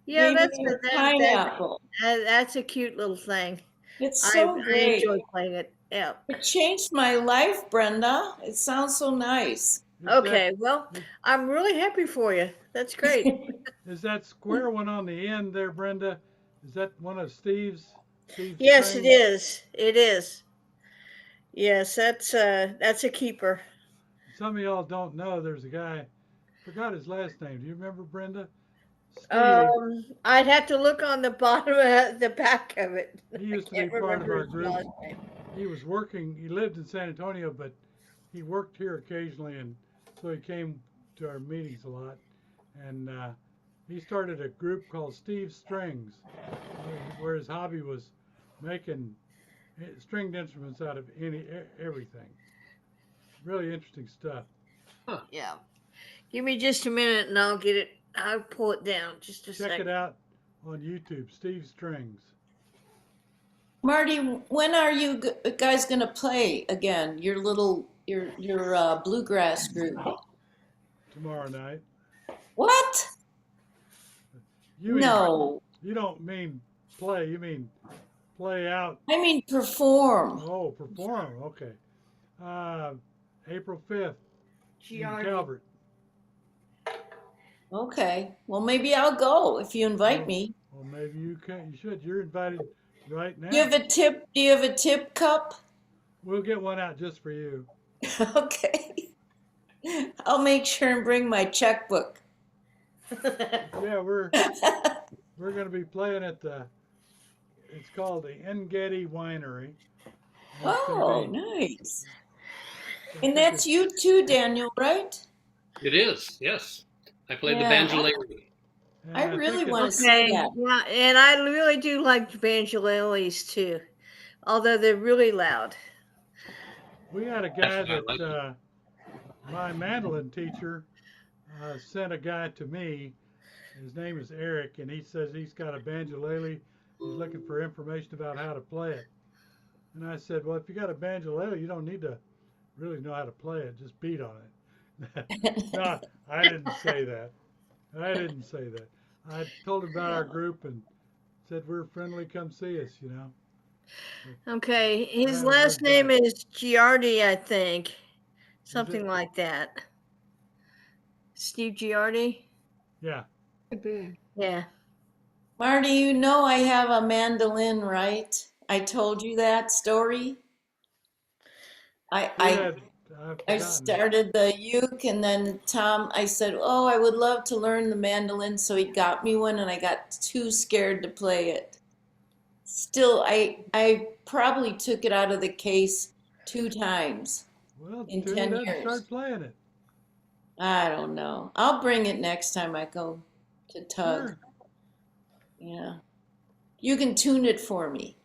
Yeah, Gave that's me a that, pineapple. that's a cute little thing. It's I so great. enjoy playing it. Yeah. It changed my life, Brenda. It sounds so nice. Is Okay, well, I'm really happy for you. That's great. is that square one on the end there, Brenda? Is that one of Steve's? Yes, it strings? is. It is. Yes, that's a keeper. Some of y'all don't know. There's a guy. Forgot his last name. Do you remember Brenda? Steve. I'd have to look on the bottom of the back of it. He I used to be can't part of remember our his group. last name. He was working. He lived in San Antonio, but he worked here occasionally, and so he came to our meetings a lot. And he started a group called Steve's Strings, where his hobby was making stringed instruments out of everything. Really interesting stuff. Yeah. Give me just a minute and I'll get it. I'll pull it down. Just a Check second. it out on YouTube, Steve's Strings. Marty, when are you guys gonna play again? Your bluegrass group. Tomorrow night. What? You mean, No, you don't mean play. You mean play out. I mean perform. Oh, perform. Okay. April 5th in Calvert. Okay. Well, maybe I'll go if you invite me. Well, maybe you can. You should. You're invited right now. Do you have a tip? Do you have a tip cup? We'll get one out just for you. Okay. I'll make sure and bring my checkbook. Yeah, we're going to be playing at it's called the Engedi Winery. And it's gonna Oh, be- nice. I And think that's you too, Daniel, right? It is, yes. I played the Yeah. banjolele. and I think really it's- want to see Okay. that. Yeah, and I really do like banjoleles too, although they're really loud. We had a guy That's what I that my mandolin teacher sent a guy to me. His name is Eric, and he says he's got a banjolele. He's looking for information about how to play it. And I said, well, if you got a banjolele, you don't need to really know how to play it. Just beat on it. No, I didn't say that. I didn't say that. I told him about our group and said we're friendly. Come see us. You know. Okay, his Yeah, last there's name is Giardi, I think. Something like that. Steve Giardi? Yeah. Could be. Yeah. Marty, you know I have a mandolin, right? I told you that story. I I've I forgotten. started the uke, and then Tom, I said, "Oh, I would love to learn the mandolin," so he got me one, and I got too scared to play it. Still, I probably took it out of the case 2 times Well, in tune 10 it up and years. start playing it. I don't know. I'll bring it next time I go to Tug. Sure. Yeah. You can tune it for me.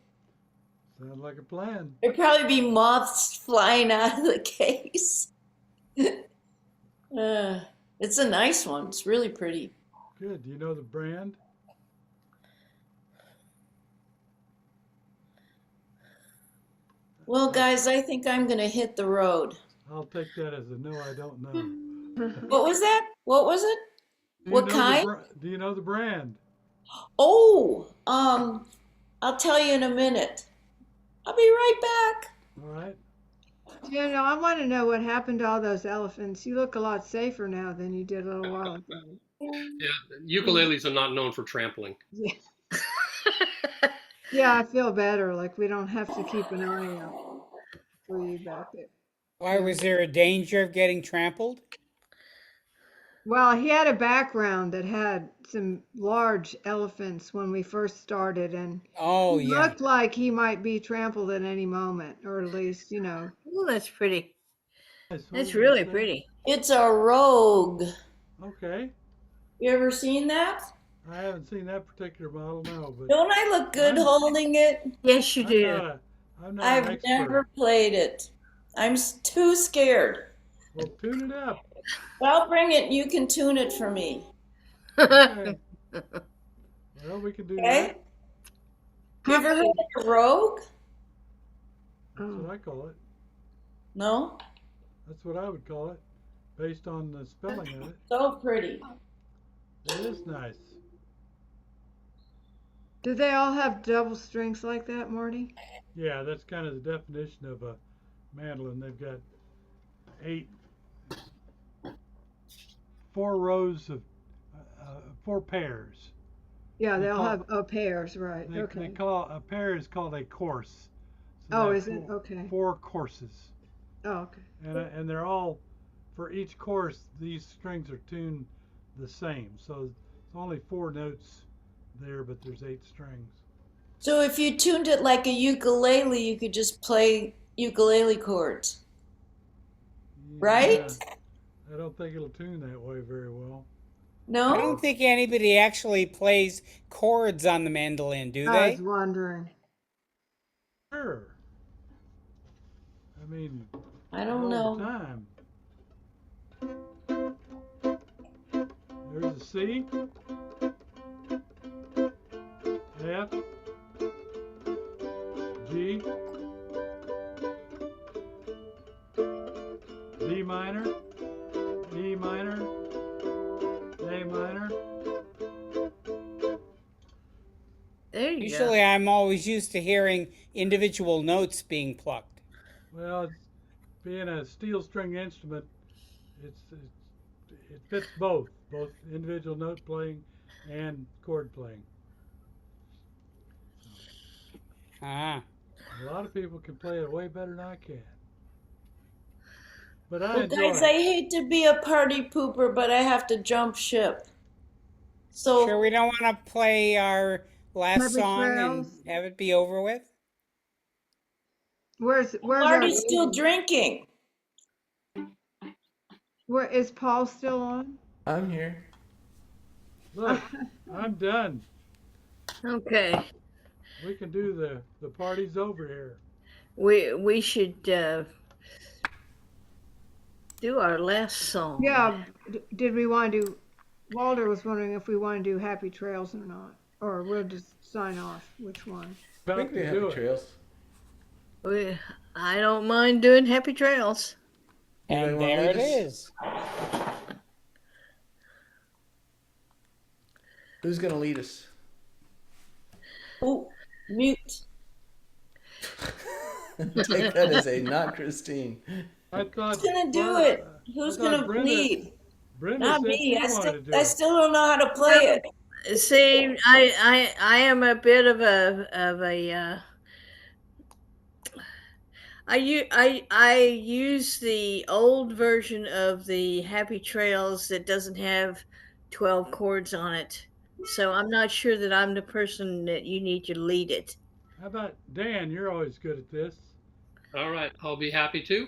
Sounds like a plan. There'd probably be moths flying out of the case. It's a nice one. It's really pretty. Good. Do you know the brand? Well, guys, I think I'm going to hit the road. I'll take that as a no, I don't know. What was that? What was it? Do you What know kind? Do you know the brand? Oh, I'll tell you in a minute. I'll be right back. All right. You know, I want to know what happened to all those elephants. You look a lot safer now than you did a little while ago. Yeah, ukuleles are not known for trampling. Yeah. Yeah, I feel better. Like we don't have to keep an eye out for you back there. Why was there a danger of getting trampled? Well, he had a background that had some large elephants when we first started, and Oh, he yeah. looked like he might be trampled at any moment, or at least, you know. Ooh, that's pretty. Nice. What That's did you really say? pretty. It's a rogue. Okay. You ever seen that? I haven't seen that particular model, no, but Don't I look good I'm- holding it? Yes, you do. I'm not an I've expert. never played it. I'm too scared. Well, tune it up. But I'll bring it. You can tune it for me. Okay. Well, we can do Okay? that. You ever heard of a rogue? That's Oh. what I call it. No? That's what I would call it, based on the spelling of it. So pretty. It is nice. Do they all have double strings like that, Marty? Yeah, that's kind of the definition of a mandolin. They've got 4 rows of 4 pairs. Yeah, They they all call- have pairs, right? They Okay. call a pair is called a course. So Oh, they is have it? Okay. 4 courses, Oh, okay. and they're all, for each course, these strings are tuned the same. So it's only 4 notes there, but there's 8 strings. So if you tuned it like a ukulele, you could just play ukulele chords. Right? Yeah, I don't think it'll tune that way very well. I No? don't think anybody actually plays chords on the mandolin, do I they? was wondering. Sure. I mean, I don't all the know. time. There's a C, F, G, D minor, E minor, A minor. There you go. Usually I'm always used to hearing individual notes being plucked. Well, it's, being a steel string instrument, it fits both individual note playing and chord playing. Ah. A lot of people can play it way better than I can. But I Well, enjoy guys, it. I hate to be a party pooper, but I have to jump ship. So Sure, we don't want to play our last Happy song and Trails. have it be over with? Where's our Marty's still lady? drinking. Where is Paul still on? I'm here. Look, I'm done. Okay. We can do the party's over here. We should do our last song. Yeah, did we want to do, Walter was wondering if we want to do Happy Trails or not, or we'll just sign off, which one? I About think we to have do the it. trails. I don't mind doing Happy Trails. Anybody And wanna there lead it us? is. Who's gonna lead us? Oh, mute. Take that as a not Christine. I thought. Who's gonna do Bar- it? I Who's thought gonna Brenda, lead? Brenda Not said me. she wanted to do I it. still don't know how to play it. See, I am a bit of a I use the old version of the Happy Trails that doesn't have 12 chords on it. So I'm not sure that I'm the person that you need to lead it. How about Dan? You're always good at this. All right, I'll be happy to.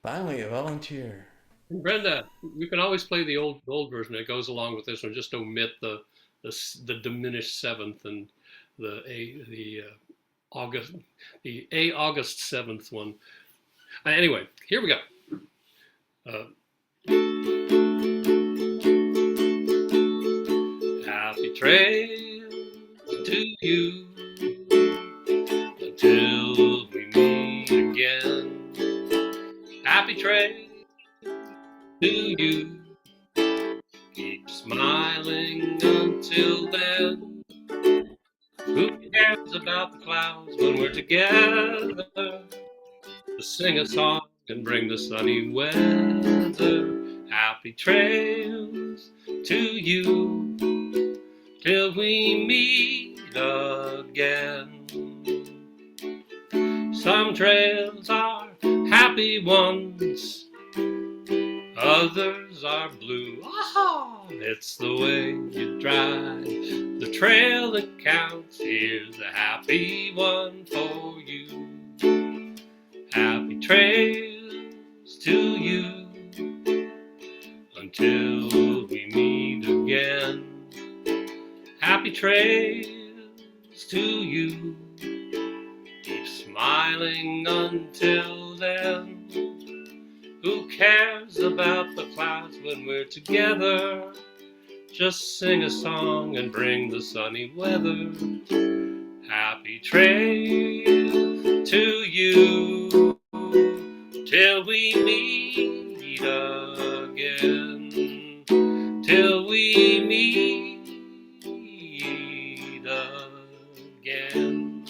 Finally, a volunteer. Brenda, you can always play the old version. It goes along with this one. Just omit the diminished seventh and the August 7th one. Anyway, here we go. Happy trail to you until we meet again. Happy trail to you. Keep smiling until then. Who cares about the clouds when we're together? Just sing a song and bring the sunny weather. Happy trails to you till we meet again. Some trails are happy ones, others are blue. Aha! It's the way you drive the trail that counts. Here's a happy one for you. Happy trails to you until we meet again. Happy trails to you. Keep smiling until then. Who cares about the clouds when we're together? Just sing a song and bring the sunny weather. Happy trail to you till we meet again. Till we meet again.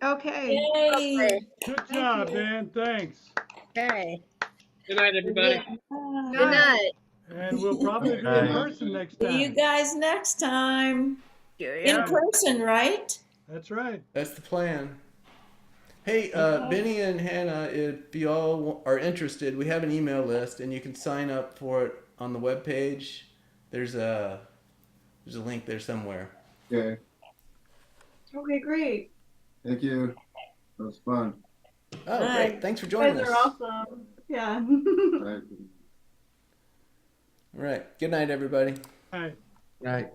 Okay. Yay! Good job, Dan. Thanks. Okay. Good night, everybody. Good night. And we'll probably be in Right. person next See you time. guys next time. In Yeah. person, right? That's right. That's the plan. Hey, Benny and Hannah, if you all are interested, we have an email list, and you can sign up for it on the webpage. There's a link there somewhere. Okay. Okay, great. Thank you. That was fun. Oh, Bye. great! Thanks for joining us. awesome. Yeah. Right. All right. Good night, everybody. All right. Right.